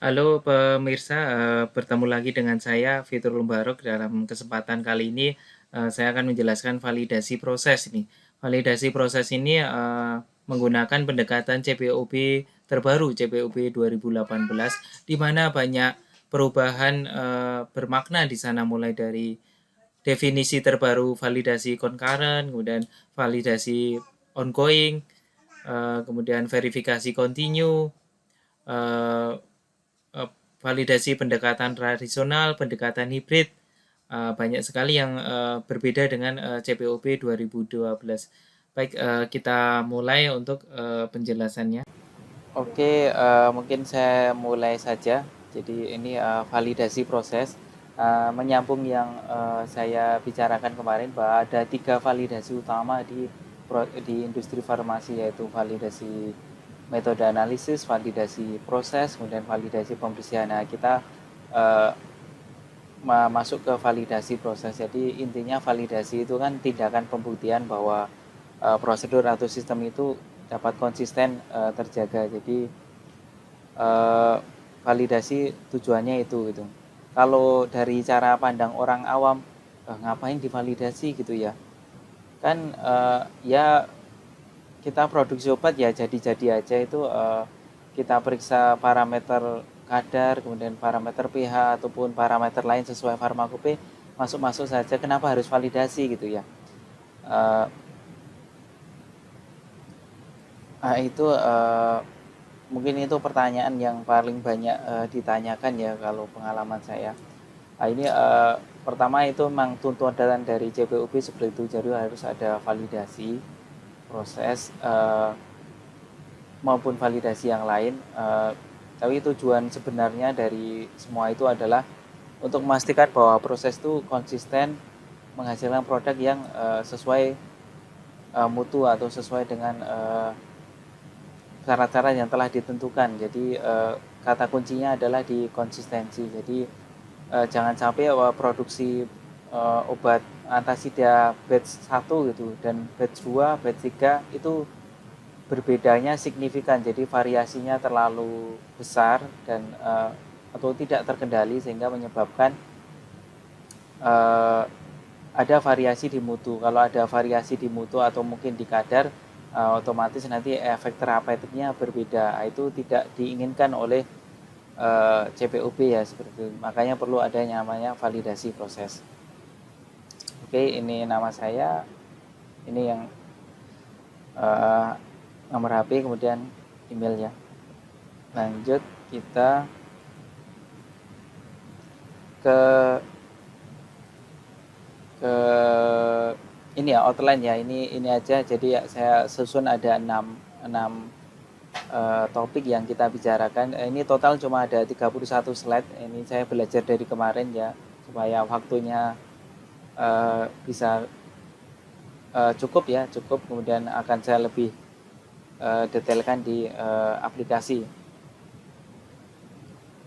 Halo pemirsa, bertemu lagi dengan saya Fitrul Barok. Dalam kesempatan kali ini, saya akan menjelaskan validasi proses ini. Validasi proses ini, menggunakan pendekatan CPOB terbaru, CPOB 2018, di mana banyak perubahan, bermakna di sana, mulai dari definisi terbaru validasi concurrent, kemudian validasi ongoing, kemudian verifikasi continue, eee eee, validasi pendekatan tradisional, pendekatan hibrid, banyak sekali yang, berbeda dengan, CPOB 2012. Baik, kita mulai untuk, penjelasannya. Oke, mungkin saya mulai saja. Jadi ini, validasi proses, menyambung yang, saya bicarakan kemarin bahwa ada 3 validasi utama di industri farmasi, yaitu validasi metode analisis, validasi proses, kemudian validasi pembersihan. Nah, kita, eee, masuk ke validasi proses. Jadi intinya validasi itu kan tindakan pembuktian bahwa, prosedur atau sistem itu dapat konsisten, terjaga. Jadi, eee, validasi tujuannya itu, gitu. Kalau dari cara pandang orang awam, ngapain divalidasi gitu ya? Kan, ya kita produksi obat ya jadi-jadi aja itu, kita periksa parameter kadar, kemudian parameter pH ataupun parameter lain sesuai farmakope, masuk-masuk saja, kenapa harus validasi gitu ya? Eee, itu, mungkin itu pertanyaan yang paling banyak, ditanyakan ya kalau pengalaman saya. Ini, pertama itu memang tuntutan dari CPOB seperti itu, jadi harus ada validasi proses, maupun validasi yang lain, tapi tujuan sebenarnya dari semua itu adalah untuk memastikan bahwa proses itu konsisten menghasilkan produk yang, sesuai, mutu atau sesuai dengan, syarat-syarat yang telah ditentukan. Jadi, kata kuncinya adalah di konsistensi. Jadi, jangan sampai, produksi, obat antasida batch 1 gitu dan batch 2, batch 3 itu berbedanya signifikan, jadi variasinya terlalu besar dan, atau tidak terkendali sehingga menyebabkan, eee, ada variasi di mutu. Kalau ada variasi di mutu atau mungkin di kadar, otomatis nanti efek terapeutiknya berbeda. Itu tidak diinginkan oleh, CPOB ya, seperti itu. Makanya perlu ada yang namanya validasi proses. Oke, ini nama saya, ini yang, eee, nomor HP, kemudian email ya. Lanjut kita ke ke ini ya, outline ya. Ini aja. Jadi ya saya susun ada 6 topik yang kita bicarakan. Ini total cuma ada 31 slide. Ini saya belajar dari kemarin ya, supaya waktunya, bisa, cukup ya, cukup. Kemudian akan saya lebih, detailkan di, aplikasi.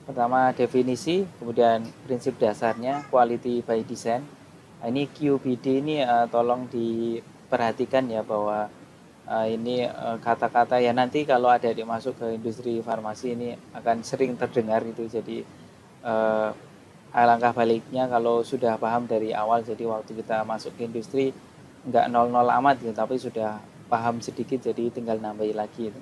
Pertama definisi, kemudian prinsip dasarnya, quality by design. Nah, ini QBD ini, tolong diperhatikan ya, bahwa, ini, kata-kata ya, nanti kalau ada adik masuk ke industri farmasi ini akan sering terdengar itu. Jadi, eee, alangkah baliknya kalau sudah paham dari awal, jadi waktu kita masuk ke industri nggak nol-nol amat gitu, tapi sudah paham sedikit, jadi tinggal nambahin lagi itu.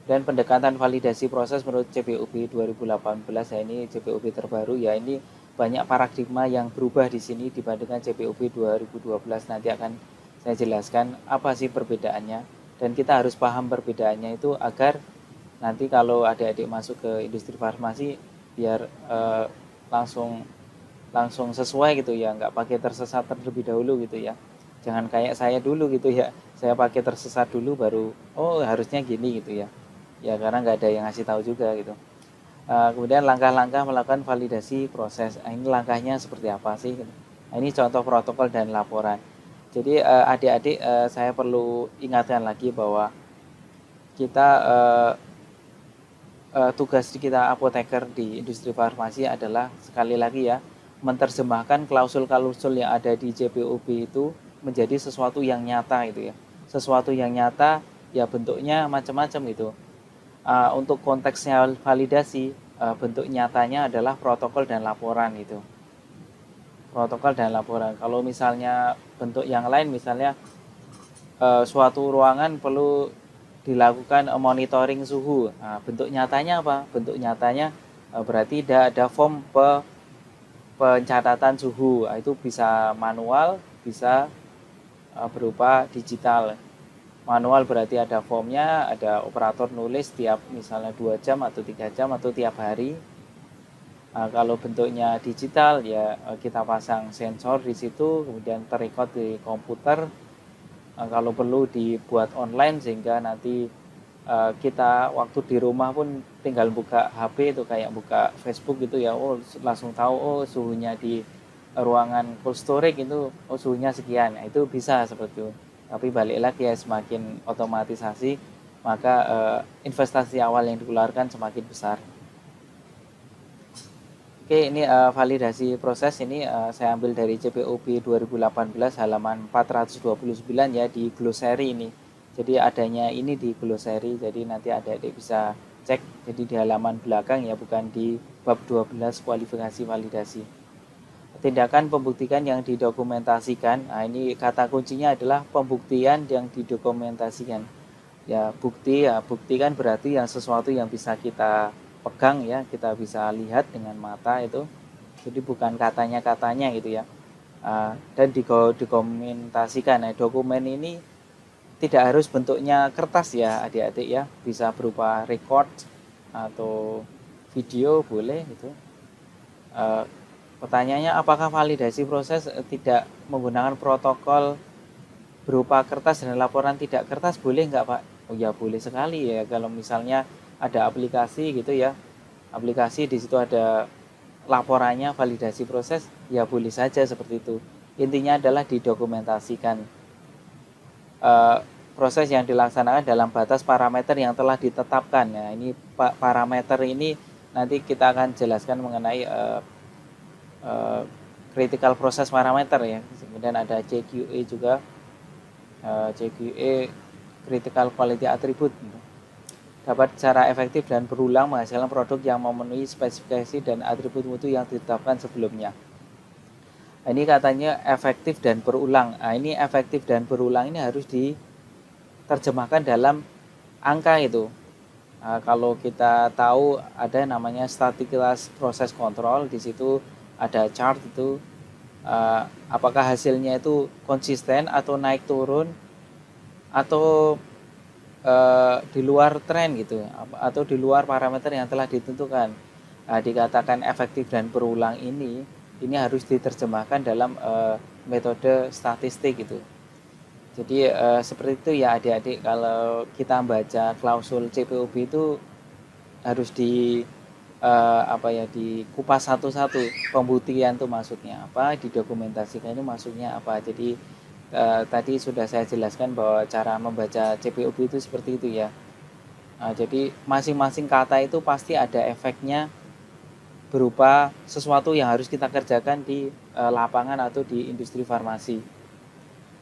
Dan pendekatan validasi proses menurut CPOB 2018, ya ini CPOB terbaru ya, ini banyak paradigma yang berubah di sini dibandingkan CPOB 2012. Nanti akan saya jelaskan apa sih perbedaannya, dan kita harus paham perbedaannya itu agar nanti kalau adik-adik masuk ke industri farmasi biar, langsung langsung sesuai gitu ya, nggak pakai tersesat terlebih dahulu gitu ya. Jangan kayak saya dulu gitu ya, saya pakai tersesat dulu baru, oh harusnya gini gitu ya. Ya karena nggak ada yang ngasih tahu juga gitu. Kemudian langkah-langkah melakukan validasi proses. Nah, ini langkahnya seperti apa sih? Gitu. Nah, ini contoh protokol dan laporan. Jadi, adik-adik, saya perlu ingatkan lagi bahwa kita, tugas kita apoteker di industri farmasi adalah sekali lagi ya, menerjemahkan klausul-klausul yang ada di JPOB itu menjadi sesuatu yang nyata itu ya. Sesuatu yang nyata ya bentuknya macam-macam itu. Untuk konteksnya validasi, bentuk nyatanya adalah protokol dan laporan itu. Protokol dan laporan. Kalau misalnya bentuk yang lain, misalnya suatu ruangan perlu dilakukan monitoring suhu. Nah, bentuk nyatanya apa? Bentuk nyatanya berarti ada form pencatatan suhu. Nah, itu bisa manual, bisa berupa digital. Manual berarti ada formnya, ada operator nulis tiap misalnya 2 jam atau 3 jam atau tiap hari. Kalau bentuknya digital ya kita pasang sensor di situ, kemudian terrecord di komputer. Kalau perlu dibuat online sehingga nanti kita waktu di rumah pun tinggal buka HP itu kayak buka Facebook gitu ya, oh langsung tahu oh suhunya di ruangan cold storage itu oh suhunya sekian. Nah, itu bisa seperti itu. Tapi balik lagi ya, semakin otomatisasi maka investasi awal yang dikeluarkan semakin besar. Oke, ini validasi proses ini saya ambil dari CPOB 2018 halaman 429 ya, di glossary ini. Jadi adanya ini di glossary, jadi nanti adik-adik bisa cek. Jadi di halaman belakang ya, bukan di bab 12 kualifikasi validasi. Tindakan pembuktian yang didokumentasikan. Nah, ini kata kuncinya adalah pembuktian yang didokumentasikan. Ya, bukti kan berarti yang sesuatu yang bisa kita pegang ya, kita bisa lihat dengan mata itu. Jadi bukan katanya gitu ya. Dan didokumentasikan. Nah, dokumen ini tidak harus bentuknya kertas ya adik-adik ya, bisa berupa record atau video boleh gitu. Pertanyaannya, apakah validasi proses tidak menggunakan protokol berupa kertas dan laporan tidak kertas boleh nggak Pak? Oh ya boleh sekali ya, kalau misalnya ada aplikasi gitu ya, aplikasi di situ ada laporannya validasi proses, ya boleh saja seperti itu. Intinya adalah didokumentasikan proses yang dilaksanakan dalam batas parameter yang telah ditetapkan. Nah, ini parameter ini nanti kita akan jelaskan mengenai critical process parameter ya. Kemudian ada CQA juga, CQA critical quality attribute. Dapat secara efektif dan berulang menghasilkan produk yang memenuhi spesifikasi dan atribut mutu yang ditetapkan sebelumnya. Nah, ini katanya efektif dan berulang. Nah, ini efektif dan berulang ini harus diterjemahkan dalam angka itu. Nah, kalau kita tahu ada namanya statistical process control, di situ ada chart itu, apakah hasilnya itu konsisten atau naik turun atau di luar tren gitu, atau di luar parameter yang telah ditentukan. Nah, dikatakan efektif dan berulang ini harus diterjemahkan dalam metode statistik gitu. Jadi seperti itu ya adik-adik, kalau kita baca klausul CPOB itu harus dikupas satu-satu. Pembuktian itu maksudnya apa, didokumentasikan itu maksudnya apa. Jadi tadi sudah saya jelaskan bahwa cara membaca CPOB itu seperti itu ya. Jadi masing-masing kata itu pasti ada efeknya berupa sesuatu yang harus kita kerjakan di lapangan atau di industri farmasi.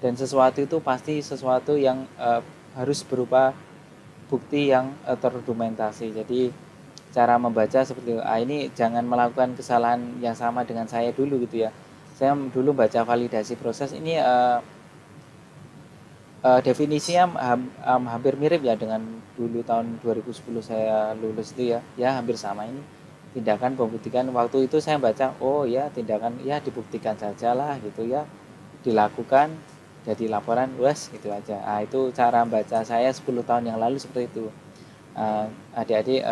Dan sesuatu itu pasti sesuatu yang harus berupa bukti yang terdokumentasi. Jadi cara membaca seperti itu. Ini jangan melakukan kesalahan yang sama dengan saya dulu gitu ya. Saya dulu baca validasi proses ini definisinya hampir mirip ya dengan dulu tahun 2010 saya lulus itu ya. Ya hampir sama ini. Tindakan pembuktian, waktu itu saya baca, oh ya tindakan ya dibuktikan saja lah gitu ya. Dilakukan, jadi laporan, wes gitu aja. Itu cara baca saya 10 tahun yang lalu seperti itu. Adik-adik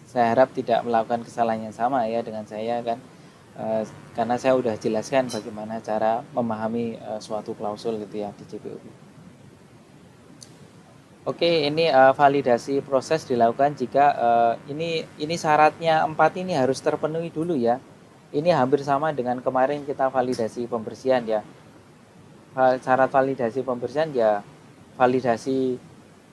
saya harap tidak melakukan kesalahan yang sama ya dengan saya kan. Karena saya udah jelaskan bagaimana cara memahami suatu klausul gitu ya di CPOB. Oke, ini validasi proses dilakukan jika ini syaratnya 4 ini harus terpenuhi dulu ya. Ini hampir sama dengan kemarin kita validasi pembersihan ya. Syarat validasi pembersihan ya validasi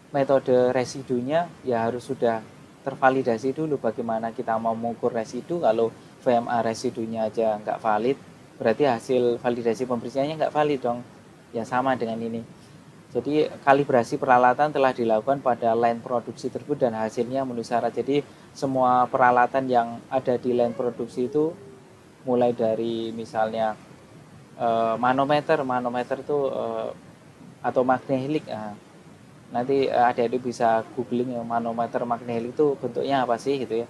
metode residunya ya harus sudah tervalidasi dulu. Bagaimana kita mau mengukur residu, kalau VMA residunya aja nggak valid, berarti hasil validasi pembersihannya nggak valid dong. Ya sama dengan ini. Jadi kalibrasi peralatan telah dilakukan pada line produksi tersebut dan hasilnya memenuhi syarat. Jadi semua peralatan yang ada di line produksi itu mulai dari misalnya manometer itu atau magnetic. Nanti adik-adik bisa googling ya, manometer magnetic itu bentuknya apa sih gitu ya.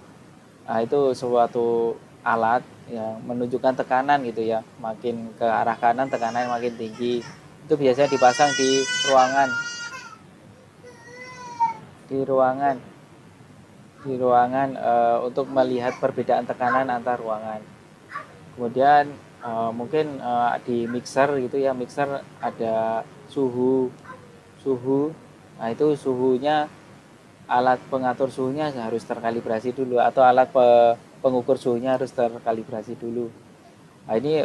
Itu suatu alat yang menunjukkan tekanan gitu ya, makin ke arah kanan tekanan makin tinggi. Itu biasanya dipasang di ruangan di ruangan untuk melihat perbedaan tekanan antar ruangan. Kemudian mungkin di mixer gitu ya, mixer ada suhu suhu. Nah, itu suhunya, alat pengatur suhunya harus terkalibrasi dulu, atau alat pengukur suhunya harus terkalibrasi dulu. Nah, ini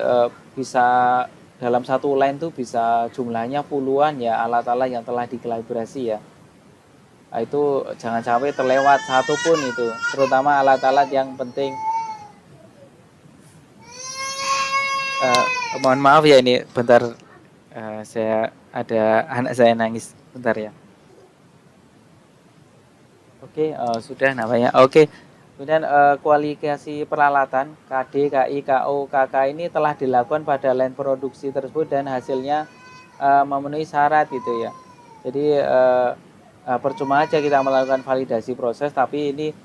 bisa dalam satu line tuh bisa jumlahnya puluhan ya alat-alat yang telah dikalibrasi ya. Nah, itu jangan sampai terlewat satu pun itu, terutama alat-alat yang penting. Mohon maaf ya, ini bentar, saya ada anak saya nangis, bentar ya. Oke, sudah namanya. Oke. Kemudian kualifikasi peralatan KD, KI, KO, KK ini telah dilakukan pada line produksi tersebut dan hasilnya memenuhi syarat gitu ya. Jadi percuma aja kita melakukan validasi proses tapi ini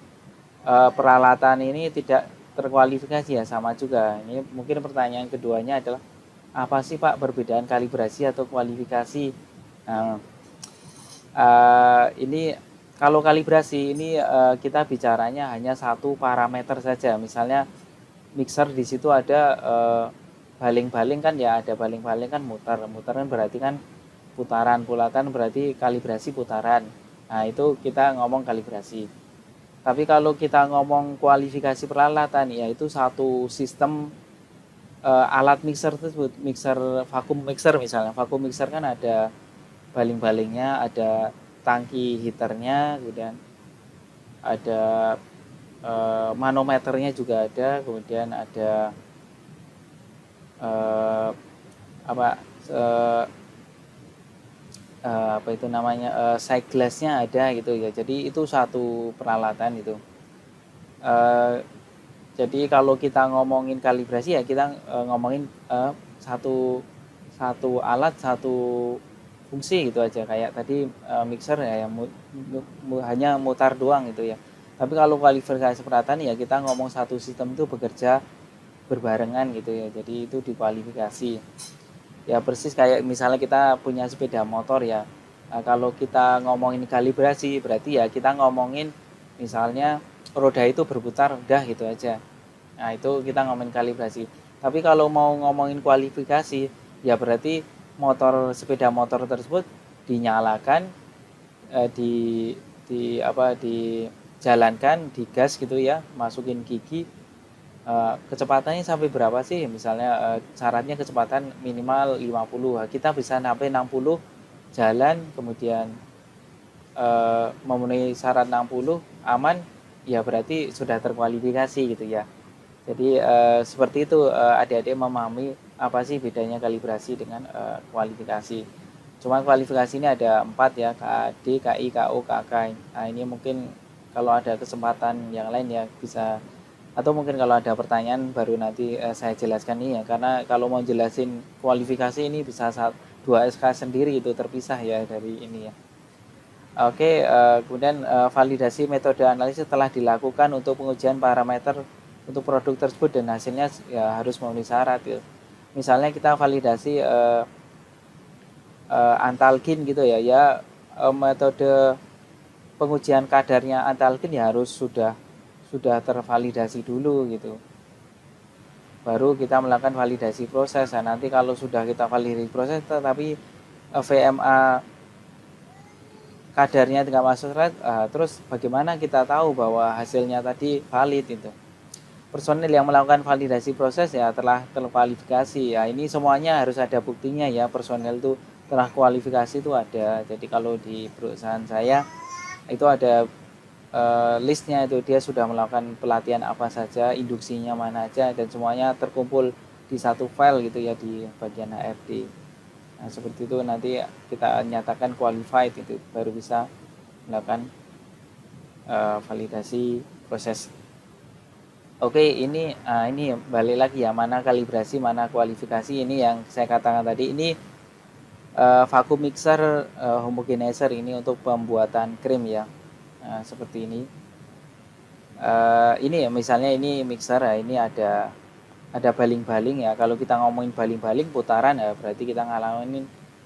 peralatan ini tidak terkualifikasi ya, sama juga. Ini mungkin pertanyaan keduanya adalah apa sih Pak perbedaan kalibrasi atau kualifikasi? Nah, ini kalau kalibrasi ini kita bicaranya hanya satu parameter saja. Misalnya mixer di situ ada baling-baling kan ya, ada baling-baling kan muter kan berarti kan putaran berarti kalibrasi putaran. Nah, itu kita ngomong kalibrasi. Tapi kalau kita ngomong kualifikasi peralatan, yaitu satu sistem alat mixer tersebut, mixer vakum mixer misalnya. Vakum mixer kan ada baling-balingnya, ada tangki heaternya, kemudian ada manometernya juga ada, kemudian ada apa itu namanya, side glassnya ada gitu ya. Jadi itu satu peralatan itu. Jadi kalau kita ngomongin kalibrasi ya kita ngomongin satu alat satu fungsi gitu aja, kayak tadi mixer ya yang hanya mutar doang gitu ya. Tapi kalau kualifikasi peralatan ya kita ngomong satu sistem itu bekerja berbarengan gitu ya, jadi itu dikualifikasi. Ya persis kayak misalnya kita punya sepeda motor ya. Nah, kalau kita ngomongin kalibrasi berarti ya kita ngomongin misalnya roda itu berputar udah gitu aja. Nah, itu kita ngomongin kalibrasi. Tapi kalau mau ngomongin kualifikasi ya berarti sepeda motor tersebut dinyalakan, dijalankan, digas gitu ya, masukin gigi. Kecepatannya sampai berapa sih? Misalnya syaratnya kecepatan minimal 50. Kita bisa sampai 60 jalan, kemudian memenuhi syarat 60 aman, ya berarti sudah terkualifikasi gitu ya. Jadi seperti itu adik-adik memahami apa sih bedanya kalibrasi dengan kualifikasi. Cuma kualifikasi ini ada 4 ya, KD, KI, KO, KK. Nah, ini mungkin kalau ada kesempatan yang lain ya bisa, atau mungkin kalau ada pertanyaan baru nanti saya jelaskan ini ya, karena kalau mau jelasin kualifikasi ini bisa 2 SK sendiri itu terpisah ya dari ini ya. Oke, kemudian validasi metode analisis telah dilakukan untuk pengujian parameter untuk produk tersebut dan hasilnya ya harus memenuhi syarat ya. Misalnya kita validasi antalgin gitu ya, metode pengujian kadarnya antalgin ya harus sudah tervalidasi dulu gitu. Baru kita melakukan validasi proses. Nah, nanti kalau sudah kita validasi proses tetapi VMA kadarnya tidak masuk syarat, terus bagaimana kita tahu bahwa hasilnya tadi valid itu? Personil yang melakukan validasi proses ya telah terkualifikasi. Ya, ini semuanya harus ada buktinya ya, personil itu telah kualifikasi itu ada. Jadi kalau di perusahaan saya itu ada listnya, itu dia sudah melakukan pelatihan apa saja, induksinya mana aja, dan semuanya terkumpul di satu file gitu ya di bagian HRD. Nah, seperti itu nanti kita nyatakan qualified, itu baru bisa melakukan validasi proses. Oke, ini balik lagi ya, mana kalibrasi, mana kualifikasi. Ini yang saya katakan tadi, ini vacuum mixer, homogenizer ini untuk pembuatan krim ya. Nah, seperti ini. Ini ya, misalnya ini mixer ya, ini ada baling-baling ya. Kalau kita ngomongin baling-baling putaran ya, berarti kita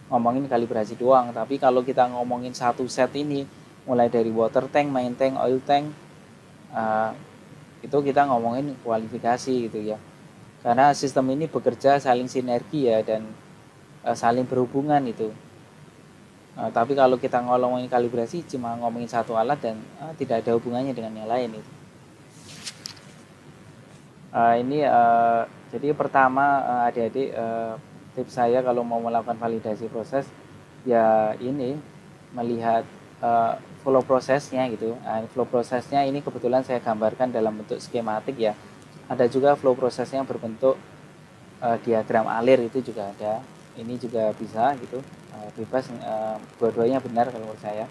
ngomongin kalibrasi doang. Tapi kalau kita ngomongin satu set ini, mulai dari water tank, main tank, oil tank, itu kita ngomongin kualifikasi gitu ya. Karena sistem ini bekerja saling sinergi ya, dan saling berhubungan itu. Tapi kalau kita ngomongin kalibrasi cuma ngomongin satu alat dan tidak ada hubungannya dengan yang lain itu. Ini jadi pertama, adik-adik, tips saya kalau mau melakukan validasi proses ya ini melihat flow prosesnya gitu. Flow prosesnya ini kebetulan saya gambarkan dalam bentuk skematik ya. Ada juga flow prosesnya berbentuk diagram alir, itu juga ada. Ini juga bisa gitu, bebas, dua-duanya benar kalau menurut saya.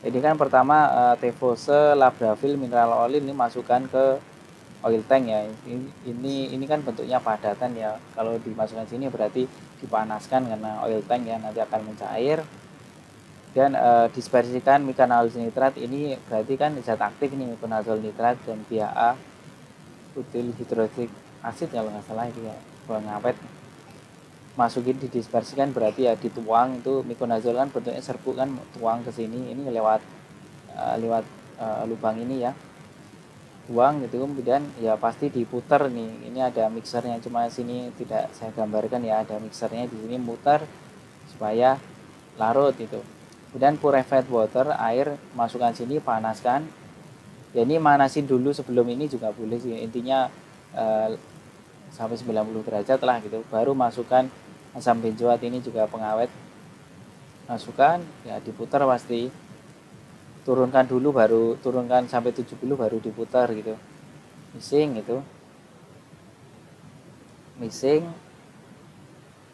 Ini kan pertama Tevose, Labravil, mineral oil ini masukkan ke oil tank ya. Ini kan bentuknya padatan ya. Kalau dimasukkan sini berarti dipanaskan karena oil tank ya, nanti akan mencair. Dan dispersikan mikanazol nitrat, ini berarti kan zat aktif ini, mikanazol nitrat dan BHA butyl hidroksik asid kalau nggak salah itu ya, pengawet. Masukin, didispersikan berarti ya dituang, itu mikonazol kan bentuknya serbuk kan, tuang ke sini, ini lewat lubang ini ya, tuang gitu. Kemudian ya pasti diputar nih, ini ada mixernya, cuma sini tidak saya gambarkan ya, ada mixernya di sini, muter supaya larut itu. Kemudian purified water, air masukkan sini, panaskan ya. Ini manasin dulu sebelum ini juga boleh sih, intinya sampai 90 derajat lah gitu, baru masukkan asam benzoat, ini juga pengawet. Masukkan ya, diputar pasti, turunkan dulu, baru turunkan sampai 70 baru diputar gitu, mixing gitu, mixing.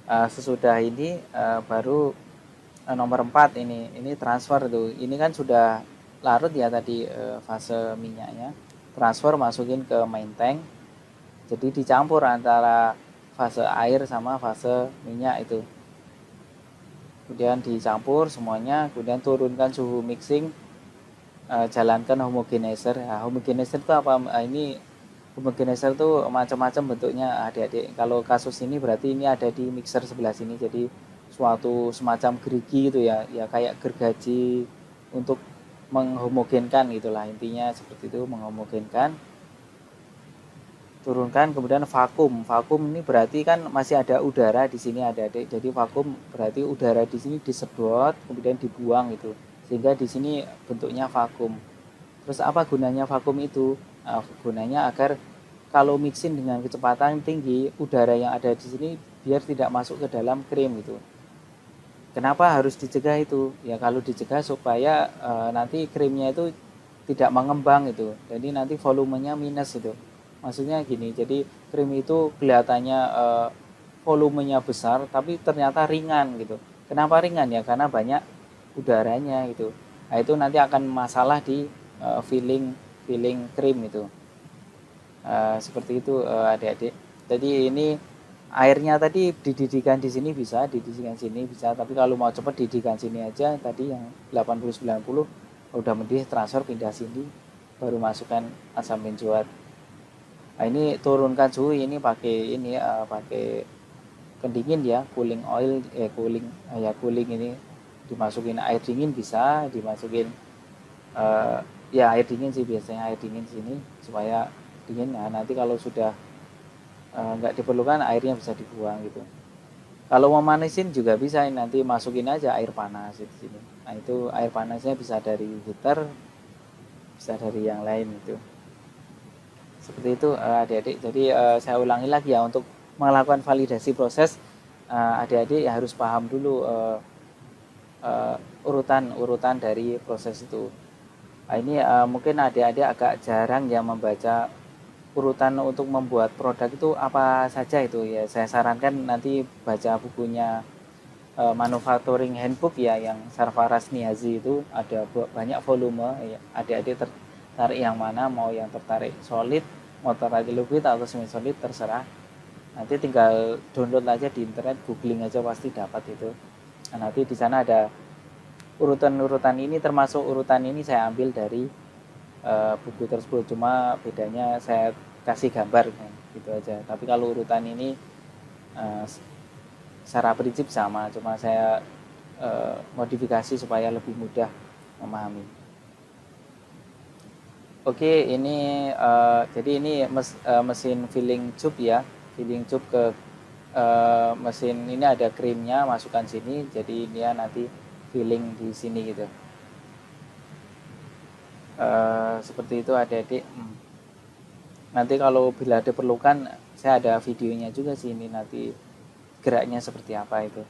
Sesudah ini baru nomor 4 ini transfer tuh. Ini kan sudah larut ya tadi fase minyaknya, transfer, masukin ke main tank. Jadi dicampur antara fase air sama fase minyak itu. Kemudian dicampur semuanya, kemudian turunkan suhu mixing, jalankan homogenizer. Nah, homogenizer itu apa? Ini homogenizer itu macam-macam bentuknya adik-adik. Kalau kasus ini berarti ini ada di mixer sebelah sini, jadi suatu semacam gerigi gitu ya, ya kayak gergaji untuk menghomogenkan gitulah, intinya seperti itu, menghomogenkan. Turunkan, kemudian vakum. Vakum ini berarti kan masih ada udara di sini adik-adik. Jadi vakum berarti udara di sini disedot kemudian dibuang gitu, sehingga di sini bentuknya vakum. Terus apa gunanya vakum itu? Nah, gunanya agar kalau mixing dengan kecepatan tinggi, udara yang ada di sini biar tidak masuk ke dalam krim gitu. Kenapa harus dicegah itu? Ya kalau dicegah supaya nanti krimnya itu tidak mengembang itu. Jadi nanti volumenya minus itu. Maksudnya gini, jadi krim itu kelihatannya volumenya besar tapi ternyata ringan gitu. Kenapa ringan ya? Karena banyak udaranya gitu. Nah, itu nanti akan masalah di filling krim itu. Seperti itu adik-adik. Jadi ini airnya tadi dididihkan di sini bisa, dididihkan sini bisa, tapi kalau mau cepat dididihkan sini aja tadi yang 80-90, udah mendidih transfer pindah sini, baru masukkan asam benzoat. Nah, ini turunkan suhu, ini pakai ini pakai pendingin ya, cooling oil, cooling ini, dimasukin air dingin bisa, dimasukin ya air dingin sih biasanya, air dingin sini supaya dingin. Nah, nanti kalau sudah nggak diperlukan airnya bisa dibuang gitu. Kalau mau manisin juga bisa, nanti masukin aja air panas di sini. Nah, itu air panasnya bisa dari heater, bisa dari yang lain itu. Seperti itu adik-adik. Jadi saya ulangi lagi ya, untuk melakukan validasi proses adik-adik ya harus paham dulu urutan dari proses itu. Nah, ini mungkin adik-adik agak jarang yang membaca urutan untuk membuat produk itu apa saja itu ya. Saya sarankan nanti baca bukunya manufacturing handbook ya, yang Sarfaraz Niazi itu ada banyak volume ya. Adik-adik tertarik yang mana, mau yang tertarik solid, mau tertarik liquid atau semi solid, terserah. Nanti tinggal download aja di internet, googling aja pasti dapat itu. Nah, nanti di sana ada urutan-urutan ini, termasuk urutan ini saya ambil dari buku tersebut, cuma bedanya saya kasih gambar gitu aja. Tapi kalau urutan ini uh, secara prinsip sama, cuma saya modifikasi supaya lebih mudah memahami. Oke, ini jadi ini mesin filling tube ya, filling tube ke mesin ini ada krimnya, masukkan sini, jadi dia nanti filling di sini gitu. Seperti itu adik-adik. Nanti kalau bila diperlukan, saya ada videonya juga sih, ini nanti geraknya seperti apa itu.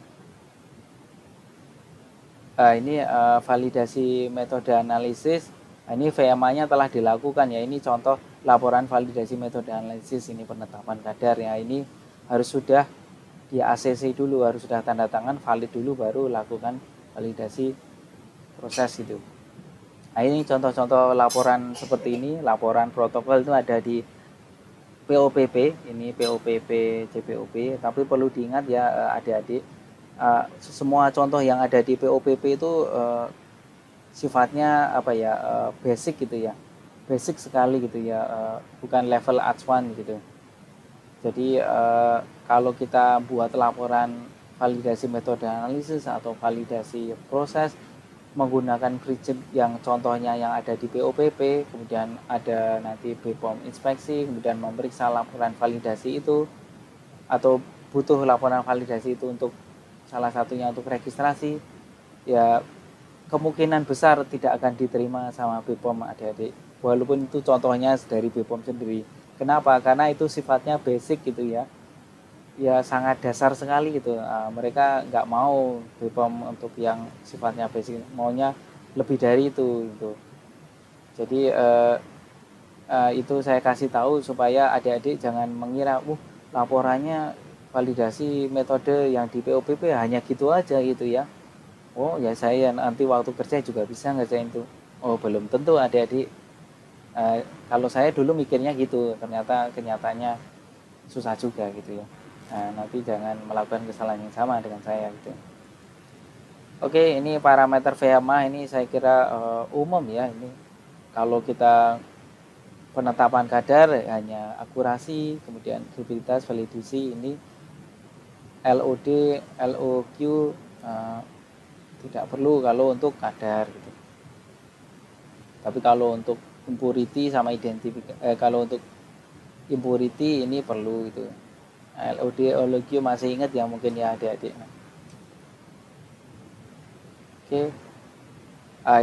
Ini validasi metode analisis. Ini VMA-nya telah dilakukan ya. Ini contoh laporan validasi metode analisis, ini penetapan kadar ya. Ini harus sudah di ACC dulu, harus sudah tanda tangan valid dulu, baru lakukan validasi proses itu. Nah, ini contoh-contoh laporan seperti ini. Laporan protokol itu ada di POPP, ini POPP, CPOP. Tapi perlu diingat ya adik-adik, semua contoh yang ada di POPP itu sifatnya apa ya, basic gitu ya, basic sekali gitu ya, bukan level advance gitu. Jadi kalau kita buat laporan validasi metode analisis atau validasi proses menggunakan prinsip yang contohnya yang ada di POPP, kemudian ada nanti BPOM inspeksi, kemudian memeriksa laporan validasi itu, atau butuh laporan validasi itu untuk salah satunya untuk registrasi, ya kemungkinan besar tidak akan diterima sama BPOM adik-adik, walaupun itu contohnya dari BPOM sendiri. Kenapa? Karena itu sifatnya basic gitu ya, ya sangat dasar sekali gitu. Mereka nggak mau BPOM untuk yang sifatnya basic, maunya lebih dari itu gitu. Jadi itu saya kasih tahu supaya adik-adik jangan mengira laporannya validasi metode yang di POPP hanya gitu aja gitu ya. Oh ya, saya nanti waktu kerja juga bisa ngerjain itu. Oh belum tentu adik-adik. Kalau saya dulu mikirnya gitu, ternyata kenyataannya susah juga gitu ya. Nah, nanti jangan melakukan kesalahan yang sama dengan saya gitu. Oke, ini parameter VMA ini saya kira umum ya. Ini kalau kita penetapan kadar hanya akurasi, kemudian kredibilitas, validasi, ini LOD, LOQ tidak perlu kalau untuk kadar gitu. Tapi kalau untuk impurity sama kalau untuk impurity ini perlu gitu. LOD, LOQ masih ingat ya mungkin ya adik-adik. Oke,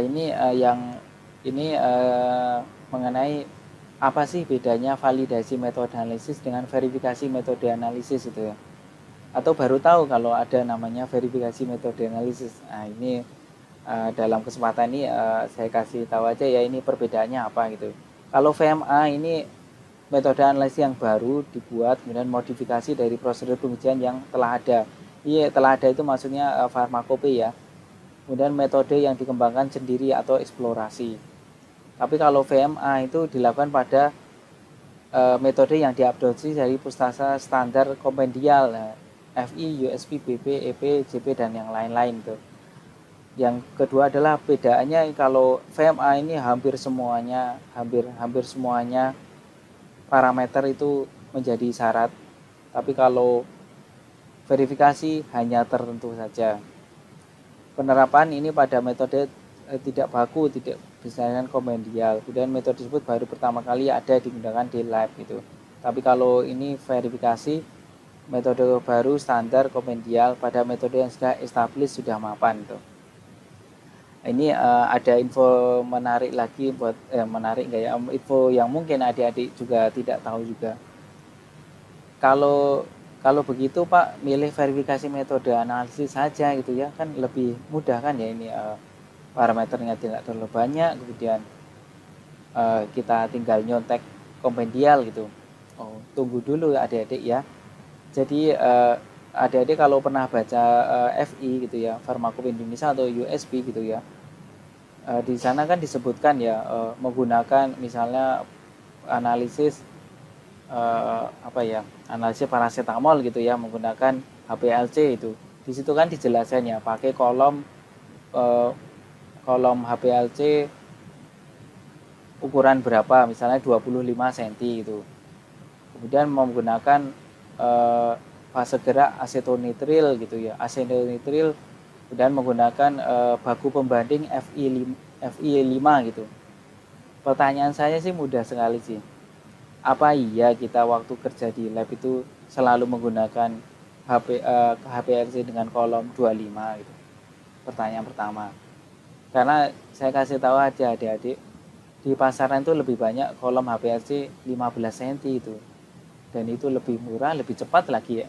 ini yang ini mengenai apa sih bedanya validasi metode analisis dengan verifikasi metode analisis itu ya. Atau baru tahu kalau ada namanya verifikasi metode analisis. Nah, ini dalam kesempatan ini saya kasih tahu aja ya, ini perbedaannya apa gitu. Kalau VMA ini metode analisis yang baru dibuat, kemudian modifikasi dari prosedur pengujian yang telah ada. Iya, telah ada itu maksudnya farmakope ya. Kemudian metode yang dikembangkan sendiri atau eksplorasi. Tapi kalau VMA itu dilakukan pada metode yang diadopsi dari pustaka standar kompendial, FI, USP, BP, EP, JP, dan yang lain-lain tuh. Yang kedua adalah bedaannya, kalau VMA ini hampir semuanya parameter itu menjadi syarat, tapi kalau verifikasi hanya tertentu saja. Penerapan ini pada metode tidak baku, tidak berdasarkan kompendial. Kemudian metode tersebut baru pertama kali ada digunakan di lab gitu. Tapi kalau ini verifikasi, metode baru standar kompendial pada metode yang sudah established, sudah mapan tuh. Ini ada info menarik lagi buat menarik nggak ya, info yang mungkin adik-adik juga tidak tahu juga. Kalau begitu Pak, milih verifikasi metode analisis saja gitu ya, kan lebih mudah kan ya, ini parameternya tidak terlalu banyak, kemudian kita tinggal nyontek kompendial gitu. Oh, tunggu dulu adik-adik ya. Jadi adik-adik kalau pernah baca FI gitu ya, Farmakope Indonesia atau USB gitu ya, di sana kan disebutkan ya menggunakan misalnya analisis apa ya, analisis paracetamol gitu ya menggunakan HPLC itu. Di situ kan dijelaskan ya pakai eh, kolom HPLC ukuran berapa, misalnya 25 cm itu. Kemudian menggunakan fase gerak asetonitril gitu ya, asetonitril, kemudian menggunakan baku pembanding Fi5 gitu. Pertanyaan saya sih mudah sekali sih. Apa iya kita waktu kerja di lab itu selalu menggunakan HPLC dengan kolom 25 gitu? Pertanyaan pertama. Karena saya kasih tahu aja adik-adik, di pasaran itu lebih banyak kolom HPLC 15 cm itu. Dan itu lebih murah, lebih cepat lagi,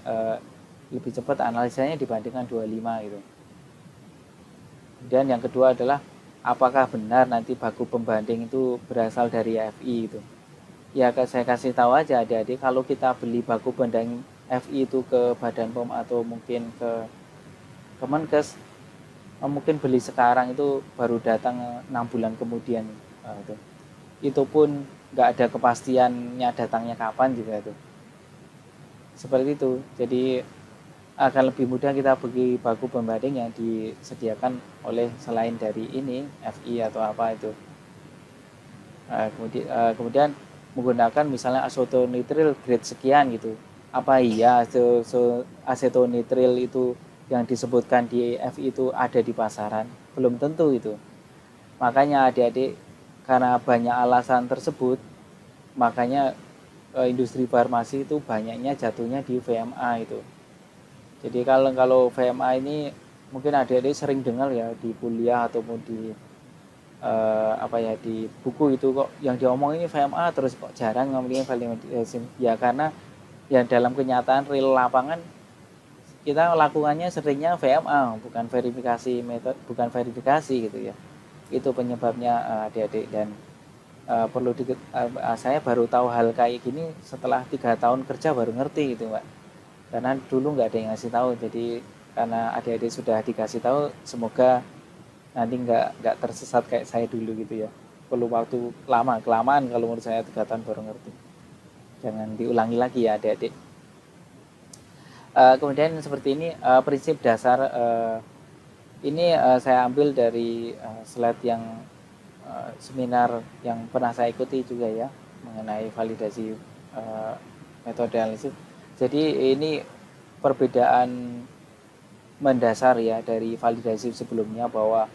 lebih cepat analisanya dibandingkan 25 gitu. Dan yang kedua adalah apakah benar nanti baku pembanding itu berasal dari FI itu. Ya saya kasih tahu aja adik-adik, kalau kita beli baku pembanding FI itu ke Badan POM atau mungkin ke Kemenkes, mungkin beli sekarang itu baru datang 6 bulan kemudian. Itu pun nggak ada kepastiannya datangnya kapan juga itu. Seperti itu. Jadi akan lebih mudah kita bagi baku pembanding yang disediakan oleh selain dari ini FI atau apa itu. Kemudian menggunakan misalnya asetonitril grade sekian gitu. Apa iya asetonitril itu yang disebutkan di FI itu ada di pasaran? Belum tentu itu. Makanya adik-adik, karena banyak alasan tersebut, makanya industri farmasi itu banyaknya jatuhnya di VMA itu. Jadi kalau VMA ini mungkin adik-adik sering dengar ya di kuliah ataupun di apa ya, di buku itu kok yang diomongin ini VMA terus, kok jarang ngomongin validasi. Ya karena yang dalam kenyataan real lapangan kita lakukannya seringnya VMA, bukan verifikasi metode, bukan verifikasi gitu ya. Itu penyebabnya adik-adik. Dan perlu saya baru tahu hal kayak gini setelah 3 tahun kerja baru ngerti gitu, Mbak. Karena dulu nggak ada yang ngasih tahu. Jadi karena adik-adik sudah dikasih tahu, semoga nanti nggak tersesat kayak saya dulu gitu ya. Perlu waktu lama, kelamaan kalau menurut saya 3 tahun baru ngerti. Jangan diulangi lagi ya adik-adik. Kemudian seperti ini prinsip dasar, ini saya ambil dari slide yang seminar yang pernah saya ikuti juga ya, mengenai validasi metode analisis. Jadi ini perbedaan mendasar ya dari validasi sebelumnya, bahwa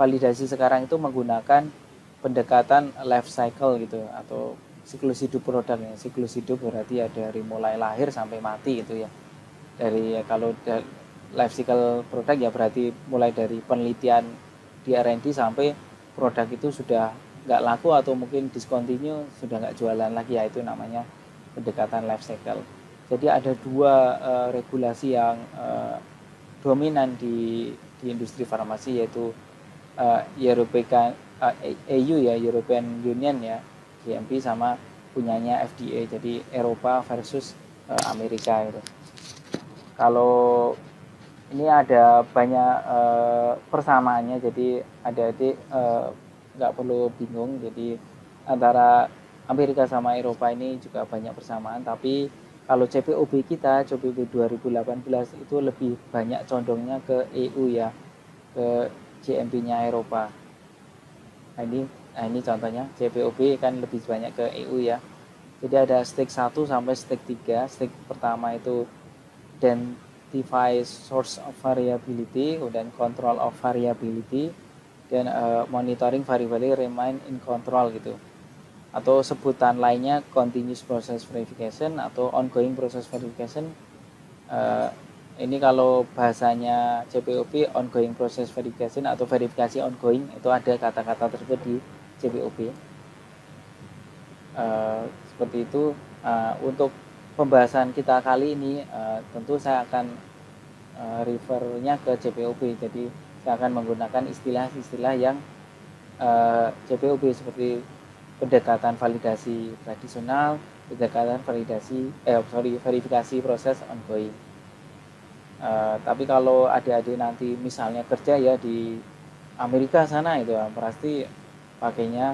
validasi sekarang itu menggunakan pendekatan life cycle gitu, atau siklus hidup produk ya. Siklus hidup berarti ya dari mulai lahir sampai mati itu ya. Dari kalau life cycle produk ya berarti mulai dari penelitian di R&D sampai produk itu sudah nggak laku atau mungkin discontinue, sudah nggak jualan lagi, ya itu namanya pendekatan life cycle. Jadi ada dua regulasi yang dominan di industri farmasi, yaitu European EU ya, European Union ya, GMP, sama punyanya FDA, jadi Eropa versus Amerika gitu. Kalau ini ada banyak persamaannya, jadi adik-adik nggak perlu bingung. Jadi antara Amerika sama Eropa ini juga banyak persamaan, tapi kalau CPOB kita, CPOB 2018 itu lebih banyak condongnya ke EU ya, ke GMP-nya Eropa. Nah ini contohnya CPOB kan lebih banyak ke EU ya. Jadi ada stake 1 sampai stake 3. Stake pertama itu identify source of variability, kemudian control of variability, dan monitoring variability remain in control gitu. Atau sebutan lainnya continuous process verification atau ongoing process verification. Ini kalau bahasanya CPOB ongoing process verification atau verifikasi ongoing, itu ada kata-kata tersebut di CPOB. Seperti itu. Untuk pembahasan kita kali ini tentu saya akan refernya ke CPOB. Jadi saya akan menggunakan istilah-istilah yang CPOB, seperti pendekatan validasi tradisional, pendekatan verifikasi proses ongoing. Tapi kalau adik-adik nanti misalnya kerja ya di Amerika sana itu pasti pakainya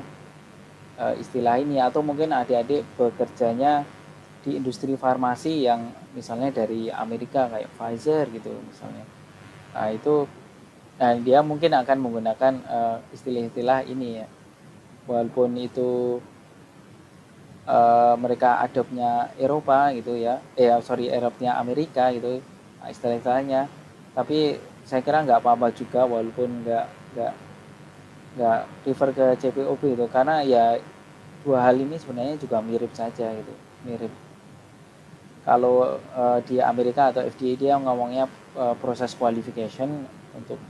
istilah ini, atau mungkin adik-adik bekerjanya di industri farmasi yang misalnya dari Amerika kayak Pfizer gitu misalnya. Nah, itu dia mungkin akan menggunakan istilah-istilah ini ya. Walaupun itu mereka adopnya Eropa gitu ya, sorry Eropanya Amerika gitu istilah-istilahnya, tapi saya kira nggak apa-apa juga walaupun nggak refer ke CPOB itu, karena ya dua hal ini sebenarnya juga mirip saja gitu, mirip. Kalau di Amerika atau FDA dia ngomongnya proses qualification untuk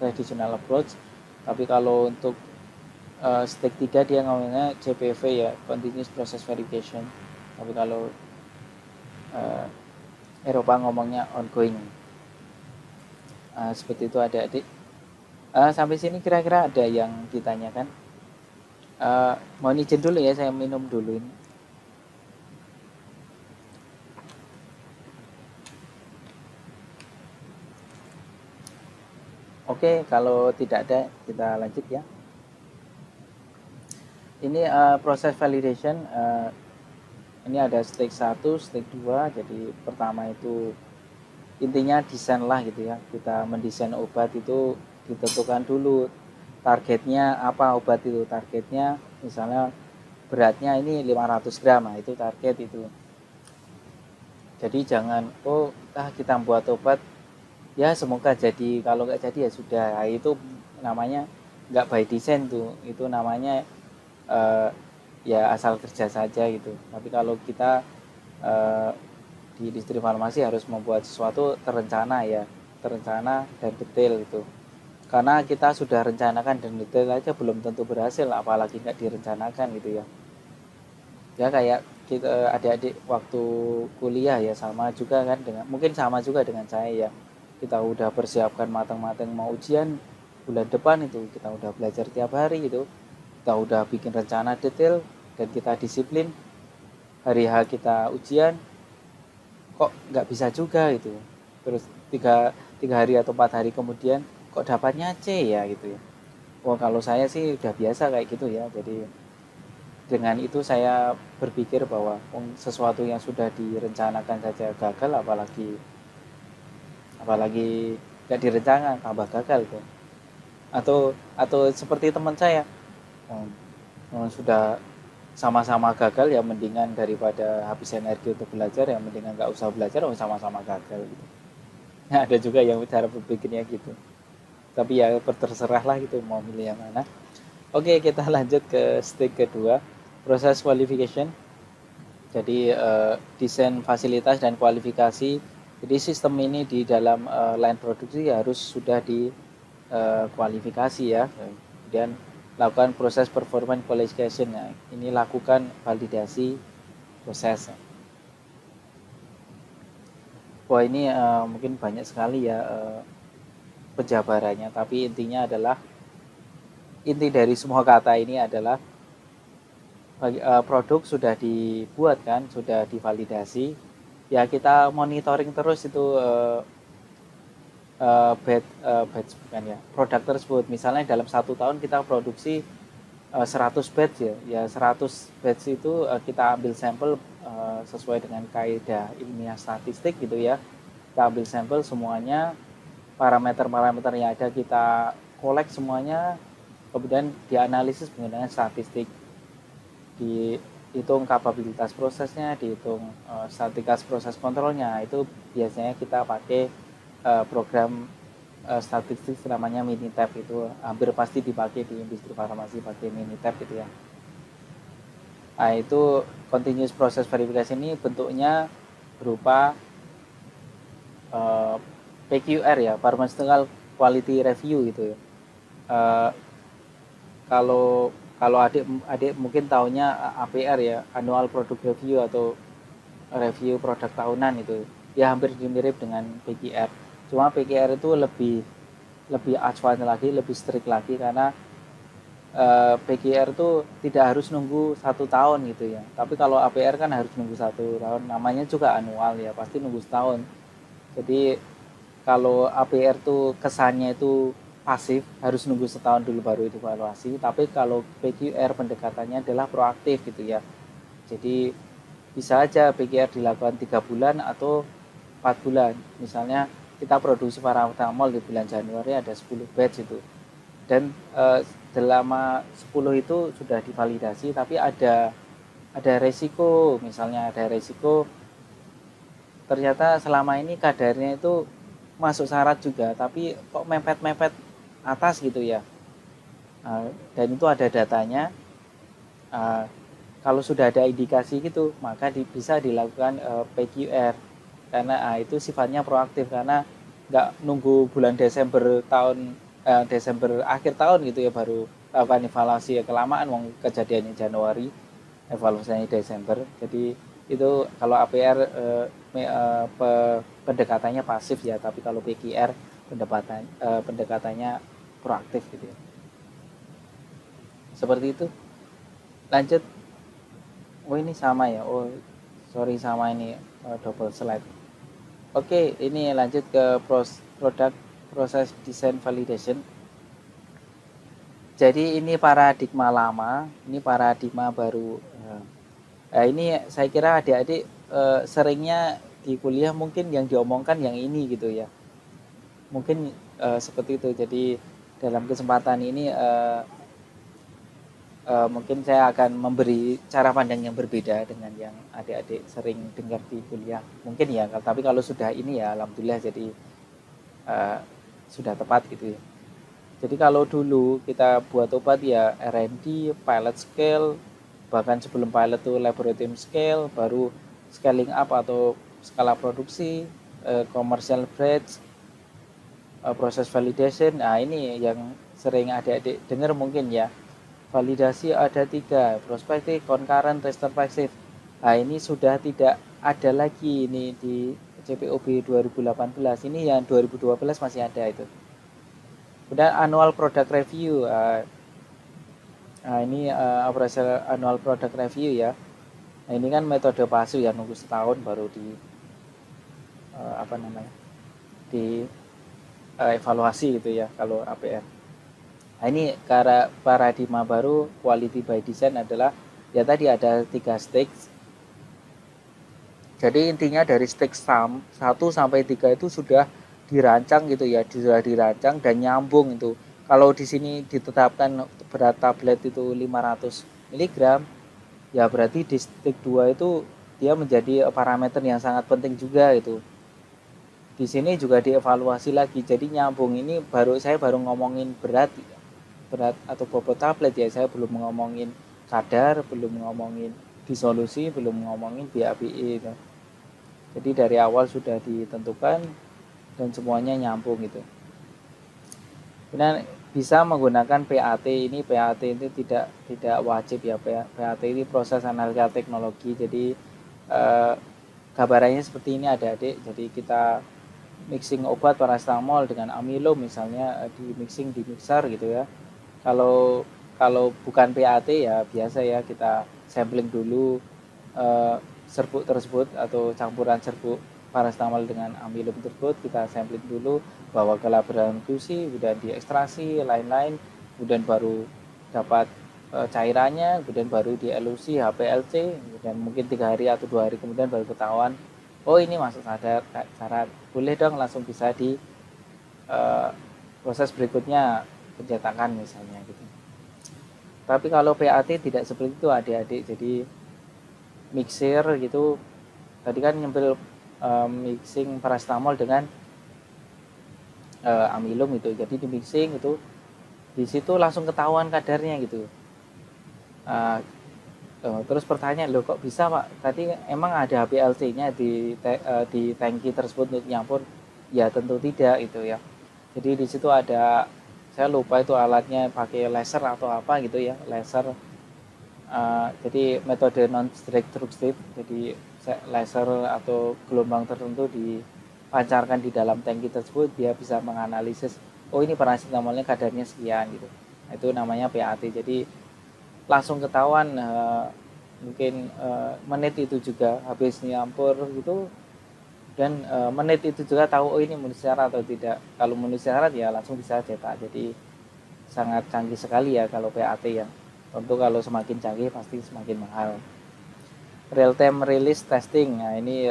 traditional approach, tapi kalau untuk step 3 dia ngomongnya CPV ya, continuous process verification. Tapi kalau uh, Eropa ngomongnya ongoing. Seperti itu adik-adik. Sampai sini kira-kira ada yang ditanyakan? Mohon izin dulu ya, saya minum dulu ini. Oke, kalau tidak ada kita lanjut ya. Ini proses validation. Ini ada step 1, step 2. Jadi pertama itu intinya desain lah gitu ya. Kita mendesain obat itu ditentukan dulu targetnya apa obat itu. Targetnya misalnya beratnya ini 500 gram, nah itu target itu. Jadi jangan kita buat obat ya semoga jadi, kalau nggak jadi ya sudah. Nah, itu namanya nggak by design tuh, itu namanya ya asal kerja saja gitu. Tapi kalau kita di industri farmasi harus membuat sesuatu terencana ya, terencana dan detail gitu. Karena kita sudah rencanakan dan detail aja belum tentu berhasil, apalagi nggak direncanakan gitu ya. Ya kayak kita adik-adik waktu kuliah ya sama juga kan, dengan mungkin sama juga dengan saya ya. Kita udah persiapkan matang-matang mau ujian bulan depan, itu kita udah belajar tiap hari gitu. Kita udah bikin rencana detail dan kita disiplin. Hari H kita ujian kok nggak bisa juga gitu. Terus tiga hari atau 4 hari kemudian kok dapatnya C ya gitu ya. Kalau saya sih udah biasa kayak gitu ya. Jadi dengan itu saya berpikir bahwa sesuatu yang sudah direncanakan saja gagal, apalagi nggak direncanakan tambah gagal tuh. Atau seperti teman saya, sudah sama-sama gagal ya mendingan daripada habis energi untuk belajar, ya mendingan nggak usah belajar, sama-sama gagal gitu. Nah, ada juga yang cara berpikirnya gitu, tapi ya terserah lah gitu mau milih yang mana. Oke, kita lanjut ke step kedua, proses qualification. Jadi desain fasilitas dan kualifikasi. Jadi sistem ini di dalam line produksi harus sudah kualifikasi ya. Kemudian lakukan proses performance qualification. Nah, ini lakukan validasi proses. Wah, ini mungkin banyak sekali ya penjabarannya, tapi intinya adalah, inti dari semua kata ini adalah produk sudah dibuat kan, sudah divalidasi, ya kita monitoring terus itu batch bukan ya, produk tersebut. Misalnya dalam 1 tahun kita produksi 100 batch ya 100 batch itu kita ambil sampel sesuai dengan kaidah ilmiah statistik gitu ya. Kita ambil sampel semuanya, parameter-parameter yang ada kita kolek semuanya, kemudian dianalisis menggunakan statistik, dihitung kapabilitas prosesnya, dihitung statistikas proses kontrolnya. Itu biasanya kita pakai program statistik namanya Minitab. Itu hampir pasti dipakai di industri farmasi, pakai Minitab gitu ya. Nah, itu continuous process verification ini bentuknya berupa PQR ya, pharmaceutical quality review gitu ya. Kalau adik mungkin taunya APR ya, annual product review atau review produk tahunan itu. Ya hampir mirip dengan PQR. Cuma PQR itu lebih advance lagi, lebih strict lagi, karena PQR itu tidak harus nunggu 1 tahun gitu ya. Tapi kalau APR kan harus nunggu 1 tahun. Namanya juga annual ya, pasti nunggu setahun. Jadi kalau APR tuh kesannya itu pasif, harus nunggu setahun dulu baru evaluasi. Tapi kalau PQR pendekatannya adalah proaktif gitu ya. Jadi bisa aja PQR dilakukan 3 bulan atau 4 bulan. Misalnya kita produksi paracetamol di bulan Januari ada 10 batch itu. Dan selama 10 itu sudah divalidasi, tapi ada resiko, misalnya ada resiko ternyata selama ini kadarnya itu masuk syarat juga, tapi kok mepet-mepet atas gitu ya. Dan itu ada datanya. Kalau sudah ada indikasi gitu, maka bisa dilakukan PQR, karena itu sifatnya proaktif, karena nggak nunggu bulan Desember akhir tahun gitu ya baru lakukan evaluasi. Ya kelamaan wong kejadiannya Januari, evaluasinya Desember. Jadi itu kalau APR pendekatannya pasif ya, tapi kalau PQR pendekatannya proaktif gitu ya. Seperti itu. Lanjut. Oh ini sama ya. Oh sorry, sama ini double slide. Oke, ini lanjut ke product proses design validation. Jadi ini paradigma lama, ini paradigma baru. Nah, ini saya kira adik-adik seringnya di kuliah mungkin yang diomongkan yang ini gitu ya. Mungkin seperti itu. Jadi dalam kesempatan ini mungkin saya akan memberi cara pandang yang berbeda dengan yang adik-adik sering dengar di kuliah. Mungkin ya, tapi kalau sudah ini ya alhamdulillah, jadi sudah tepat gitu ya. Jadi kalau dulu kita buat obat ya R&D, pilot scale, bahkan sebelum pilot tuh laboratorium scale, baru scaling up atau skala produksi, commercial batch, proses validation. Nah ini yang sering adik-adik dengar mungkin ya. Validasi ada 3, prospektif, concurrent, retrospektif. Nah ini sudah tidak ada lagi ini di CPOB 2018, ini yang 2012 masih ada itu. Kemudian annual product review. Nah ini operational annual product review ya. Nah ini kan metode PASU ya, nunggu setahun baru di di evaluasi gitu ya kalau APR. Nah ini karena paradigma baru quality by design adalah ya tadi ada 3 stage. Jadi intinya dari stage 1 sampai 3 itu sudah dirancang gitu ya, sudah dirancang dan nyambung itu. Kalau di sini ditetapkan berat tablet itu 500 mg, ya berarti di stage 2 itu dia menjadi parameter yang sangat penting juga itu. Di sini juga dievaluasi lagi, jadi nyambung. Ini saya baru ngomongin berat atau bobot tablet ya, saya belum ngomongin kadar, belum ngomongin disolusi, belum ngomongin BABE gitu. Jadi dari awal sudah ditentukan dan semuanya nyambung gitu. Kemudian bisa menggunakan PAT. Ini PAT itu tidak wajib ya. PAT ini proses analisa teknologi. Jadi gambarannya seperti ini adik-adik. Jadi kita mixing obat paracetamol dengan amilo misalnya, di mixer gitu ya. Kalau bukan PAT ya biasa ya, kita sampling dulu serbuk tersebut atau campuran serbuk paracetamol dengan amilum tersebut, kita sampling dulu, bawa ke laboratorium QC, kemudian diekstraksi lain-lain, kemudian baru dapat cairannya, kemudian baru di LUC HPLC, kemudian mungkin 3 hari atau 2 hari kemudian baru ketahuan, oh ini masuk syarat, boleh dong langsung bisa di proses berikutnya pencetakan misalnya gitu. Tapi kalau PAT tidak seperti itu adik-adik. Jadi mixer gitu, tadi kan nyempil mixing paracetamol dengan amilum itu, jadi di mixing itu di situ langsung ketahuan kadarnya gitu. Terus pertanyaan, loh kok bisa Pak, tadi emang ada HPLC-nya di tangki tersebut untuk nyampur? Ya tentu tidak itu ya. Jadi di situ ada, saya lupa itu alatnya pakai laser atau apa gitu ya, laser. Jadi metode non destruktif, jadi laser atau gelombang tertentu dipancarkan di dalam tangki tersebut, dia bisa menganalisis, oh ini paracetamolnya kadarnya sekian gitu. Nah, itu namanya PAT. Jadi langsung ketahuan, mungkin menit itu juga habis nyampur gitu, dan menit itu juga tahu oh ini memenuhi syarat atau tidak. Kalau memenuhi syarat ya langsung bisa cetak. Jadi sangat canggih sekali ya kalau PAT ya. Tentu kalau semakin canggih pasti semakin mahal. Real time release testing. Nah ini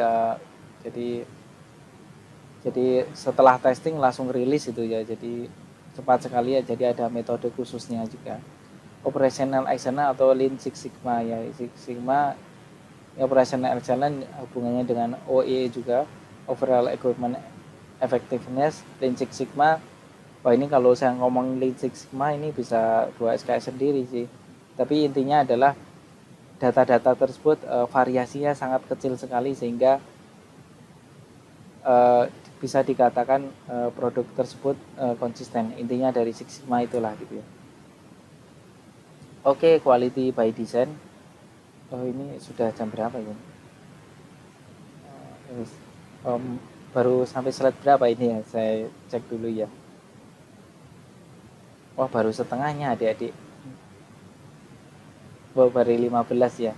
jadi setelah testing langsung rilis itu ya. Jadi cepat sekali ya. Jadi ada metode khususnya juga. Operational excellence atau Lean Six Sigma ya. Six Sigma operational excellence hubungannya dengan OE juga, overall equipment effectiveness. Lean Six Sigma, wah ini kalau saya ngomong Lean Six Sigma ini bisa 2 SKS sendiri sih, tapi intinya adalah data-data tersebut variasinya sangat kecil sekali sehingga bisa dikatakan produk tersebut konsisten. Intinya dari Six Sigma itulah gitu ya. Oke, quality by design. Oh ini sudah jam berapa ya? Baru sampai slide berapa ini ya? Saya cek dulu ya. Wah baru setengahnya adik-adik. Wah baru 15 ya.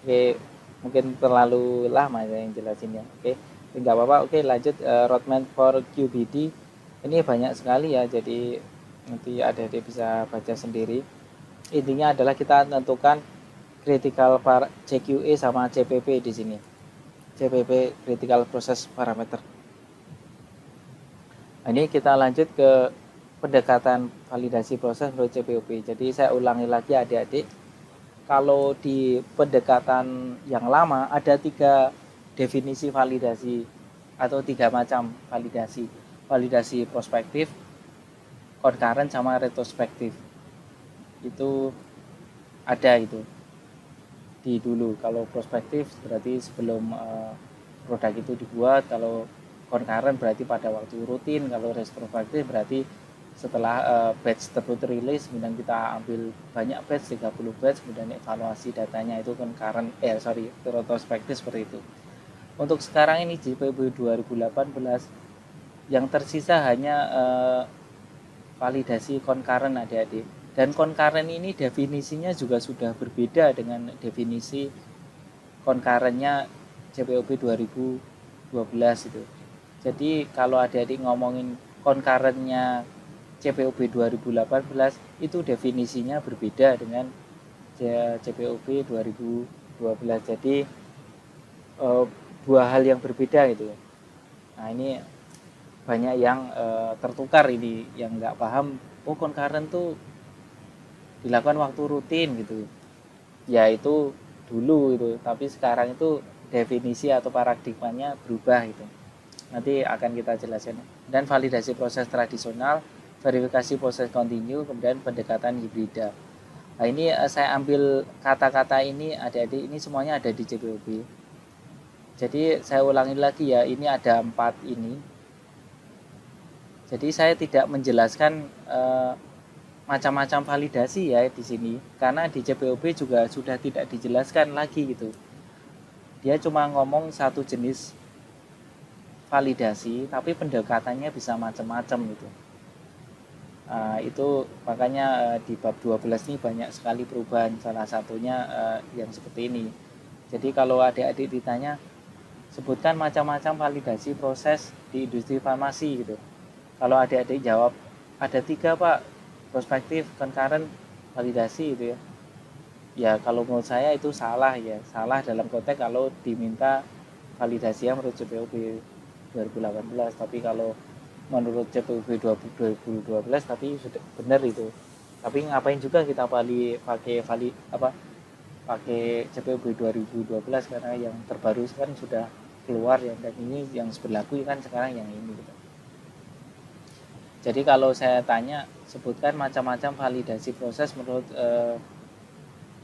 Oke, mungkin terlalu lama saya yang jelasin ya. Oke, nggak apa-apa. Oke lanjut, roadmap for QBD. Ini banyak sekali ya, jadi nanti adik-adik bisa baca sendiri. Intinya adalah kita tentukan critical CQE sama CPP di sini. CPP critical process parameter. Nah, ini kita lanjut ke pendekatan validasi proses menurut CPOP. Jadi saya ulangi lagi adik-adik. Kalau di pendekatan yang lama ada 3 definisi validasi atau 3 macam validasi. Validasi prospektif, concurrent sama retrospektif. Itu ada itu di dulu. Kalau prospektif berarti sebelum produk itu dibuat, kalau concurrent berarti pada waktu rutin, kalau retrospektif berarti setelah batch tersebut rilis, kemudian kita ambil banyak batch, 30 batch, kemudian evaluasi datanya itu concurrent, retrospektif seperti itu. Untuk sekarang ini JPB 2018 yang tersisa hanya validasi concurrent adik-adik. Dan concurrent ini definisinya juga sudah berbeda dengan definisi concurrentnya CPOB 2012 itu. Jadi kalau adik-adik ngomongin concurrentnya CPOB 2018 itu definisinya berbeda dengan CPOB 2012. Jadi dua hal yang berbeda gitu. Nah ini banyak yang tertukar ini, yang nggak paham. Oh concurrent tuh dilakukan waktu rutin gitu. Ya itu dulu itu, tapi sekarang itu definisi atau paradigmanya berubah itu. Nanti akan kita jelaskan. Dan validasi proses tradisional, verifikasi proses kontinu, kemudian pendekatan hibrida. Nah ini saya ambil kata-kata ini adik-adik, ini semuanya ada di CPOB. Jadi saya ulangi lagi ya, ini ada 4 ini. Jadi saya tidak menjelaskan macam-macam validasi ya di sini, karena di CPOB juga sudah tidak dijelaskan lagi gitu. Dia cuma ngomong satu jenis validasi, tapi pendekatannya bisa macam-macam gitu. Itu makanya di bab 12 ini banyak sekali perubahan, salah satunya yang seperti ini. Jadi kalau adik-adik ditanya sebutkan macam-macam validasi proses di industri farmasi gitu, kalau adik-adik jawab ada 3 pak, prospektif, concurrent, validasi gitu ya. Ya kalau menurut saya itu salah ya, salah dalam konteks kalau diminta validasinya menurut CPOB 2018, tapi kalau menurut CPOB 2012 tapi sudah benar itu. Tapi ngapain juga kita pakai CPOB 2012, karena yang terbaru sekarang sudah keluar ya, dan ini yang berlaku kan sekarang yang ini gitu. Jadi kalau saya tanya sebutkan macam-macam validasi proses menurut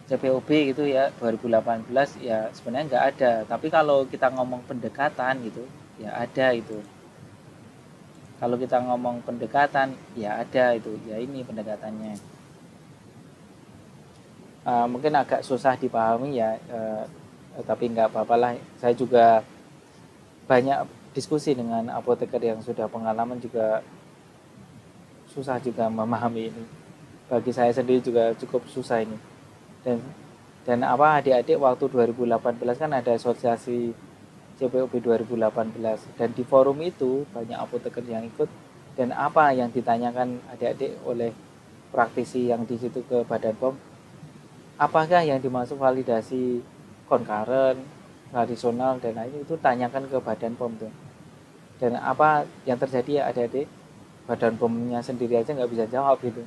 CPOB gitu ya 2018, ya sebenarnya nggak ada. Tapi kalau kita ngomong pendekatan gitu ya ada itu. Kalau kita ngomong pendekatan ya ada itu, ya ini pendekatannya. Mungkin agak susah dipahami ya, tapi nggak apa-apa lah. Saya juga banyak diskusi dengan apoteker yang sudah pengalaman, juga susah juga memahami ini. Bagi saya sendiri juga cukup susah ini. Dan adik-adik waktu 2018 kan ada asosiasi CPOB 2018, dan di forum itu banyak apoteker yang ikut. Dan apa yang ditanyakan adik-adik oleh praktisi yang di situ ke Badan POM, apakah yang dimaksud validasi concurrent, tradisional dan lain itu tanyakan ke Badan POM tuh. Dan apa yang terjadi ya adik-adik, Badan POM-nya sendiri aja nggak bisa jawab gitu.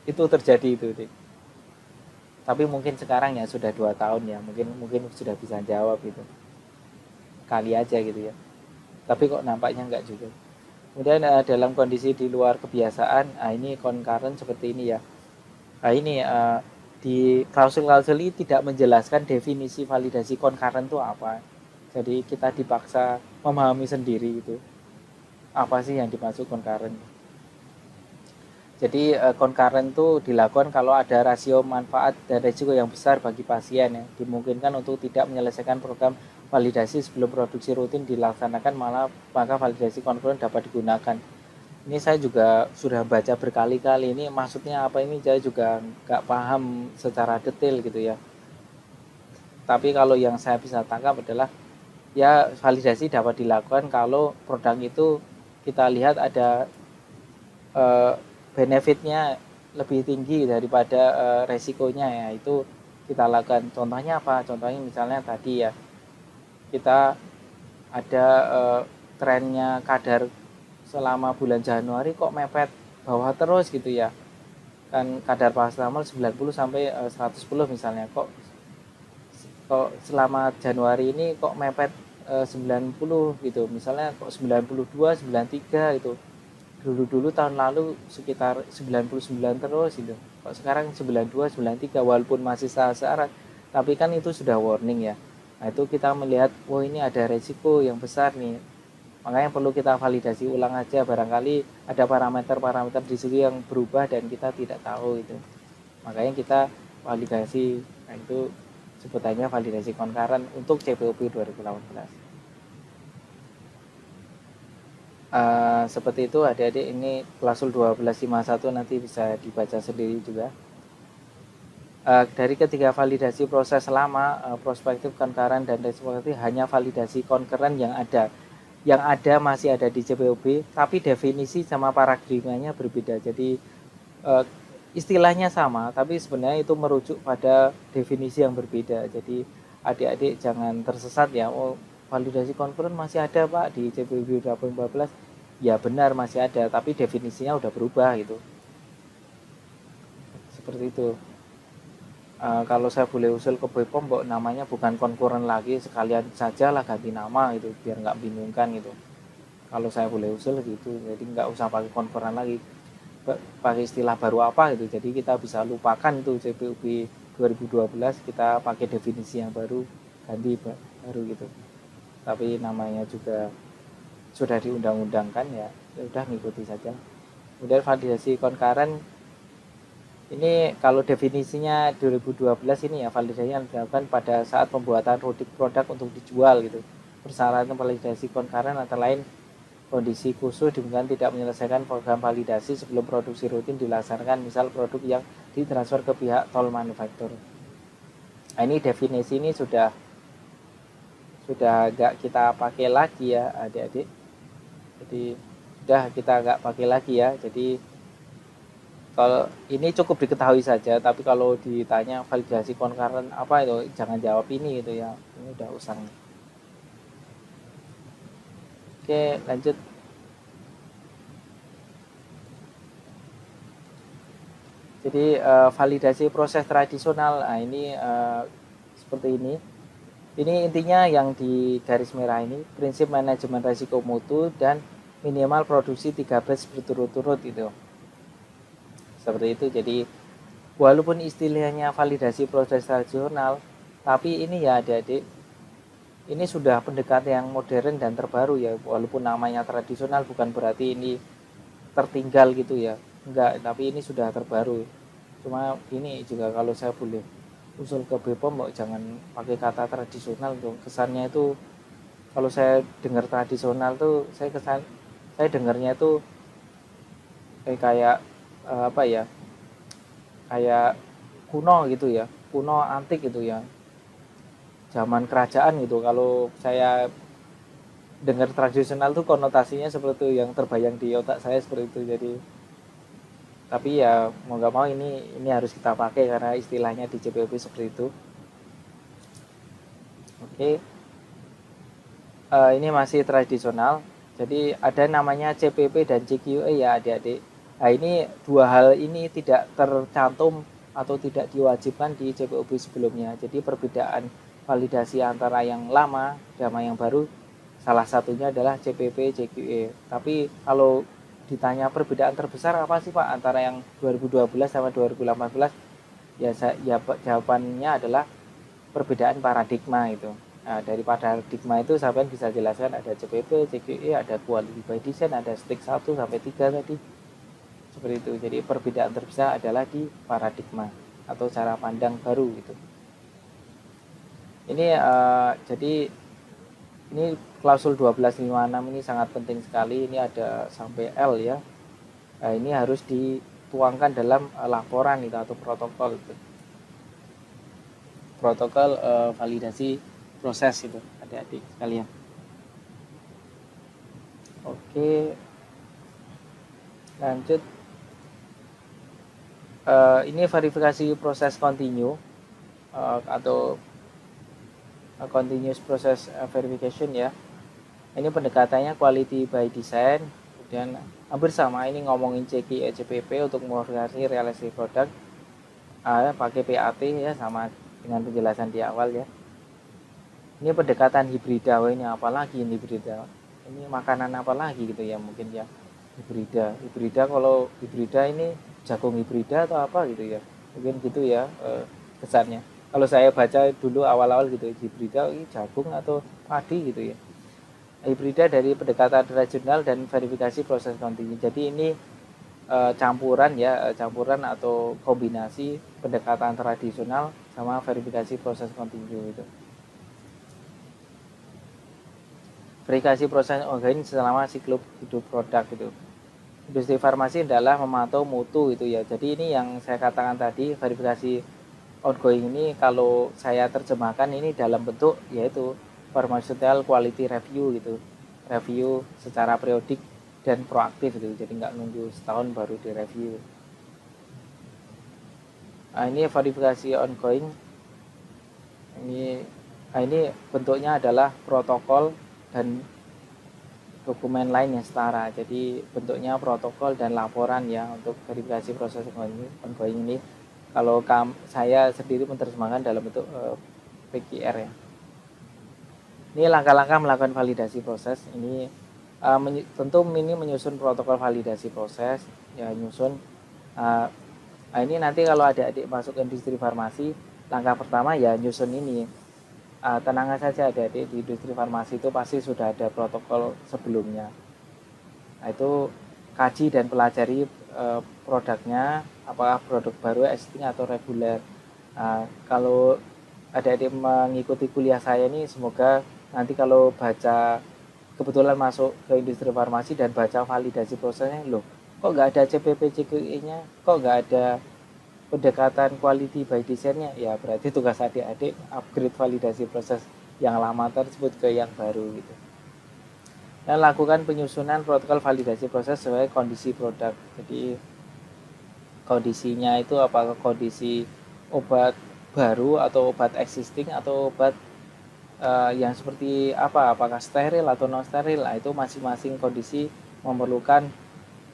Itu terjadi itu, Dik. Tapi mungkin sekarang ya sudah 2 tahun ya, mungkin sudah bisa jawab gitu. Kali aja gitu ya. Tapi kok nampaknya nggak juga. Kemudian dalam kondisi di luar kebiasaan, ini concurrent seperti ini ya. Nah ini di klausul-klausul ini tidak menjelaskan definisi validasi concurrent itu apa. Jadi kita dipaksa memahami sendiri gitu. Apa sih yang dimaksud concurrent? Jadi concurrent itu dilakukan kalau ada rasio manfaat dan risiko yang besar bagi pasien ya. Dimungkinkan untuk tidak menyelesaikan program validasi sebelum produksi rutin dilaksanakan, maka validasi concurrent dapat digunakan. Ini saya juga sudah baca berkali-kali, ini maksudnya apa, ini saya juga nggak paham secara detail gitu ya. Tapi kalau yang saya bisa tangkap adalah ya validasi dapat dilakukan kalau produk itu kita lihat ada benefitnya lebih tinggi daripada resikonya ya, itu kita lakukan. Contohnya apa? Contohnya misalnya tadi ya, kita ada trennya kadar selama bulan Januari kok mepet bawah terus gitu ya, kan kadar paracetamol 90 sampai 110 misalnya, kok selama Januari ini kok mepet 90 gitu misalnya, kok 92 93 gitu. Dulu tahun lalu sekitar 99 terus gitu, kok sekarang 92 93 walaupun masih salah, tapi kan itu sudah warning ya. Nah itu kita melihat, oh ini ada resiko yang besar nih, makanya perlu kita validasi ulang aja, barangkali ada parameter-parameter di situ yang berubah dan kita tidak tahu itu, makanya kita validasi. Nah itu sebutannya validasi concurrent untuk CPOB 2018. Seperti itu adik-adik, ini klausul 1251 nanti bisa dibaca sendiri juga. Dari ketiga validasi proses lama, prospektif, concurrent, dan retrospektif, hanya validasi concurrent yang ada masih ada di CPOB, tapi definisi sama paradigmanya berbeda. Jadi istilahnya sama, tapi sebenarnya itu merujuk pada definisi yang berbeda. Jadi adik-adik jangan tersesat ya, oh validasi concurrent masih ada Pak di CPOB 2014. Ya benar masih ada, tapi definisinya udah berubah gitu. Seperti itu. Kalau saya boleh usul ke BPOM, namanya bukan concurrent lagi, sekalian saja lah ganti nama gitu, biar nggak bingungkan gitu. Kalau saya boleh usul gitu, jadi nggak usah pakai concurrent lagi, pakai istilah baru apa gitu. Jadi kita bisa lupakan itu CPOB 2012, kita pakai definisi yang baru, ganti baru gitu. Tapi namanya juga sudah diundang-undangkan ya, udah ngikuti saja. Kemudian validasi concurrent ini kalau definisinya 2012 ini ya, validasi yang dilakukan pada saat pembuatan produk untuk dijual gitu. Persyaratan validasi concurrent antara lain kondisi khusus, dimungkinkan tidak menyelesaikan program validasi sebelum produksi rutin dilaksanakan, misal produk yang ditransfer ke pihak toll manufacturer. Nah, ini definisi ini sudah agak kita pakai lagi ya adik-adik. Jadi sudah kita agak pakai lagi ya. Jadi kalau ini cukup diketahui saja, tapi kalau ditanya validasi concurrent apa itu, jangan jawab ini gitu ya, ini udah usang. Oke, lanjut. Jadi validasi proses tradisional, nah ini seperti ini. Ini intinya yang di garis merah ini, prinsip manajemen risiko mutu dan minimal produksi 3 batch berturut-turut itu. Seperti itu. Jadi walaupun istilahnya validasi proses tradisional, tapi ini ya adik-adik, ini sudah pendekatan yang modern dan terbaru ya. Walaupun namanya tradisional bukan berarti ini tertinggal gitu ya, enggak, tapi ini sudah terbaru. Cuma ini juga kalau saya boleh usul ke BPOM, jangan pakai kata tradisional tuh, kesannya itu kalau saya dengar tradisional tuh saya dengarnya tuh kayak apa ya, kayak kuno gitu ya, kuno antik gitu ya, zaman kerajaan gitu. Kalau saya dengar tradisional tuh konotasinya seperti itu, yang terbayang di otak saya seperti itu. Jadi tapi ya mau nggak mau ini harus kita pakai karena istilahnya di CPOP seperti itu. Oke, ini masih tradisional. Jadi ada namanya CPP dan CQA ya adik-adik. Nah ini dua hal ini tidak tercantum atau tidak diwajibkan di CPOP sebelumnya. Jadi perbedaan validasi antara yang lama sama yang baru salah satunya adalah CPP CQA. Tapi kalau ditanya perbedaan terbesar apa sih Pak antara yang 2012 sama 2018? Ya jawabannya adalah perbedaan paradigma itu. Nah, dari paradigma itu sampai bisa jelaskan ada CPP, CQE, ada quality by design, ada stick 1 sampai 3 tadi. Seperti itu. Jadi perbedaan terbesar adalah di paradigma atau cara pandang baru gitu. Ini jadi ini klausul 1256 ini sangat penting sekali. Ini ada sampai L ya. Nah, ini harus dituangkan dalam laporan itu atau protokol itu. Protokol validasi proses itu adik-adik sekalian. Oke, lanjut. Ini verifikasi proses continue atau continuous process verification ya. Ini pendekatannya quality by design, kemudian hampir sama ini ngomongin CQE CPP untuk memverifikasi realisasi produk pakai PAT ya, sama dengan penjelasan di awal ya. Ini pendekatan hibrida. Ini apa lagi ini hibrida? Ini makanan apa lagi gitu ya mungkin ya. Hibrida kalau hibrida ini jagung hibrida atau apa gitu ya. Mungkin gitu ya kesannya. Kalau saya baca dulu awal-awal gitu, hibrida ini jagung atau padi gitu ya. Hibrida dari pendekatan regional dan verifikasi proses kontinu. Jadi ini campuran ya, campuran atau kombinasi pendekatan tradisional sama verifikasi proses kontinu itu. Verifikasi proses organik selama siklus hidup produk itu. Industri farmasi adalah memantau mutu itu ya. Jadi ini yang saya katakan tadi, verifikasi ongoing ini kalau saya terjemahkan ini dalam bentuk yaitu pharmaceutical quality review gitu. Review secara periodik dan proaktif gitu. Jadi nggak nunggu setahun baru direview. Nah, ini verifikasi ongoing. Ini bentuknya adalah protokol dan dokumen lain yang setara. Jadi bentuknya protokol dan laporan ya untuk verifikasi proses ongoing ini. Kalau saya sendiri menerjemahkan dalam bentuk PQR ya. Ini langkah-langkah melakukan validasi proses. Ini tentu ini menyusun protokol validasi proses ya, nyusun. Ini nanti kalau adik-adik masuk industri farmasi, langkah pertama ya nyusun ini. Tenang saja adik-adik, di industri farmasi itu pasti sudah ada protokol sebelumnya. Nah, itu kaji dan pelajari produknya, apakah produk baru, existing atau reguler. Kalau adik-adik mengikuti kuliah saya ini, semoga nanti kalau baca, kebetulan masuk ke industri farmasi dan baca validasi prosesnya, loh kok nggak ada CPP CQE-nya, kok nggak ada pendekatan quality by design-nya, ya berarti tugas adik-adik upgrade validasi proses yang lama tersebut ke yang baru gitu. Dan lakukan penyusunan protokol validasi proses sesuai kondisi produk. Jadi kondisinya itu apakah kondisi obat baru atau obat existing atau obat yang seperti apa, apakah steril atau non steril. Nah, itu masing-masing kondisi memerlukan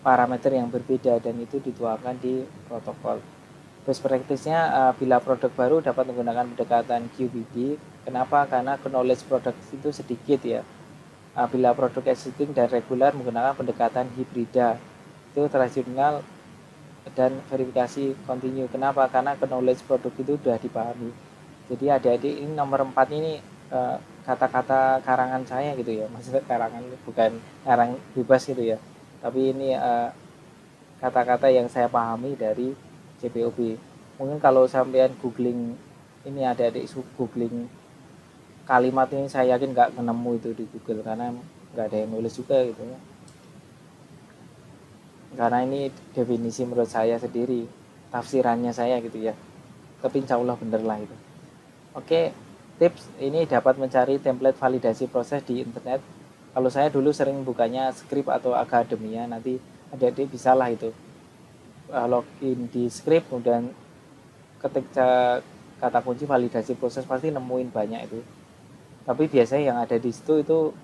parameter yang berbeda dan itu dituangkan di protokol. Best practice-nya bila produk baru dapat menggunakan pendekatan QBD. Kenapa? Karena knowledge produk itu sedikit ya. Bila produk existing dan regular menggunakan pendekatan hibrida, itu tradisional dan verifikasi continue. Kenapa? Karena knowledge produk itu sudah dipahami. Jadi adik-adik ini nomor 4 ini kata-kata karangan saya gitu ya. Maksudnya karangan bukan karang bebas gitu ya. Tapi ini kata-kata yang saya pahami dari CPOP. Mungkin kalau sampean googling ini adik-adik googling kalimat ini, saya yakin nggak ketemu itu di Google karena nggak ada yang nulis juga gitu ya. Karena ini definisi menurut saya sendiri, tafsirannya saya gitu ya. Tapi insya Allah bener lah itu. Oke, tips ini dapat mencari template validasi proses di internet Kalau saya dulu sering bukanya Script atau Akademia, nanti adik-adik bisalah itu login di Script, kemudian ketik kata kunci validasi proses, pasti nemuin banyak itu. Tapi biasanya yang ada di situ itu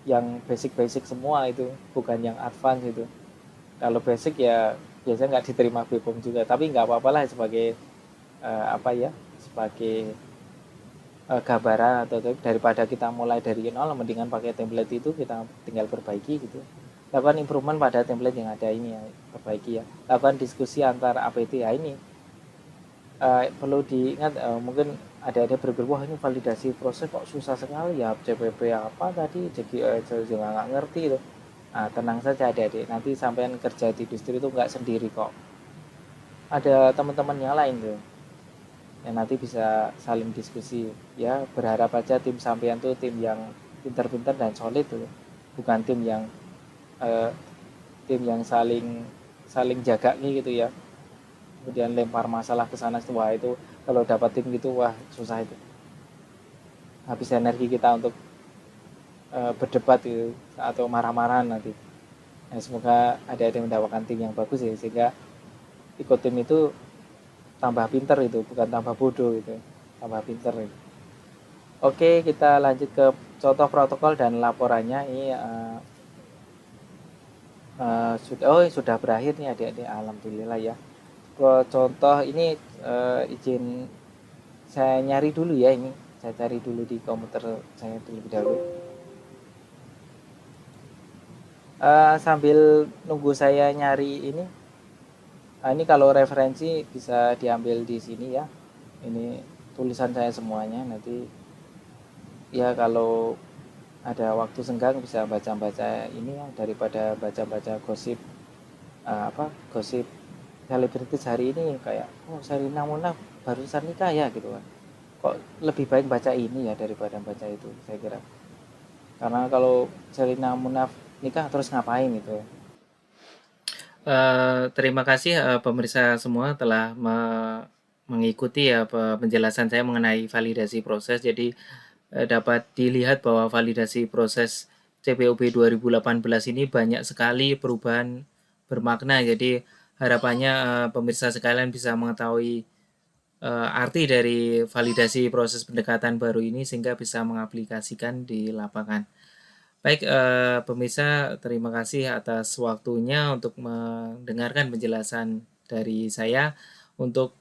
yang basic-basic semua, itu bukan yang advance itu. Kalau basic ya biasanya nggak diterima BPOM juga, tapi nggak apa-apa lah sebagai apa ya, sebagai gambaran, atau daripada kita mulai dari nol, mendingan pakai template itu, kita tinggal perbaiki gitu. Lakukan improvement pada template yang ada ini ya, perbaiki ya. Lakukan diskusi antar APT ya, ini perlu diingat, mungkin ada berpikir, wah ini validasi proses kok susah sekali ya, CPP apa tadi, jadi juga nggak ngerti itu. Nah, tenang saja adik-adik, nanti sampean kerja di industri itu nggak sendiri kok, ada teman-teman yang lain tuh yang nanti bisa saling diskusi ya. Berharap aja tim sampean tuh tim yang pinter-pinter dan solid tuh, bukan eh, tim yang saling saling jaga nih gitu ya, kemudian lempar masalah ke sana. Wah itu kalau dapat tim gitu, wah susah itu, habis energi kita untuk berdebat gitu, atau marah-marahan nanti. Nah, semoga ada mendapatkan tim yang bagus ya, sehingga ikut tim itu tambah pinter itu, bukan tambah bodoh gitu, tambah pinter itu. Oke, kita lanjut ke contoh protokol dan laporannya. Ini sudah berakhir nih adik-adik, alhamdulillah ya. Contoh ini izin saya nyari dulu ya, ini saya cari dulu di komputer saya terlebih dahulu. Sambil nunggu saya nyari ini kalau referensi bisa diambil di sini ya. Ini tulisan saya semuanya, nanti ya kalau ada waktu senggang bisa baca-baca ini ya, daripada baca-baca gosip gosip selebritis hari ini, kayak oh Sherina Munaf barusan nikah ya gitu kan. Kok lebih baik baca ini ya daripada baca itu, saya kira. Karena kalau Sherina Munaf nikah terus ngapain gitu ya. Terima kasih pemirsa semua telah mengikuti ya penjelasan saya mengenai validasi proses. Jadi dapat dilihat bahwa validasi proses CPOB 2018 ini banyak sekali perubahan bermakna. Jadi harapannya pemirsa sekalian bisa mengetahui arti dari validasi proses pendekatan baru ini sehingga bisa mengaplikasikan di lapangan. Baik, pemirsa, terima kasih atas waktunya untuk mendengarkan penjelasan dari saya. Untuk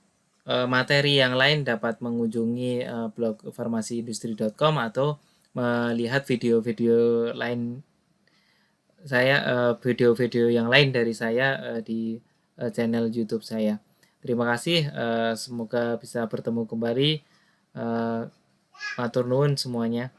materi yang lain dapat mengunjungi blog farmasiindustri.com atau melihat video-video lain saya, video-video yang lain dari saya di channel YouTube saya. Terima kasih, semoga bisa bertemu kembali. Matur nuwun semuanya.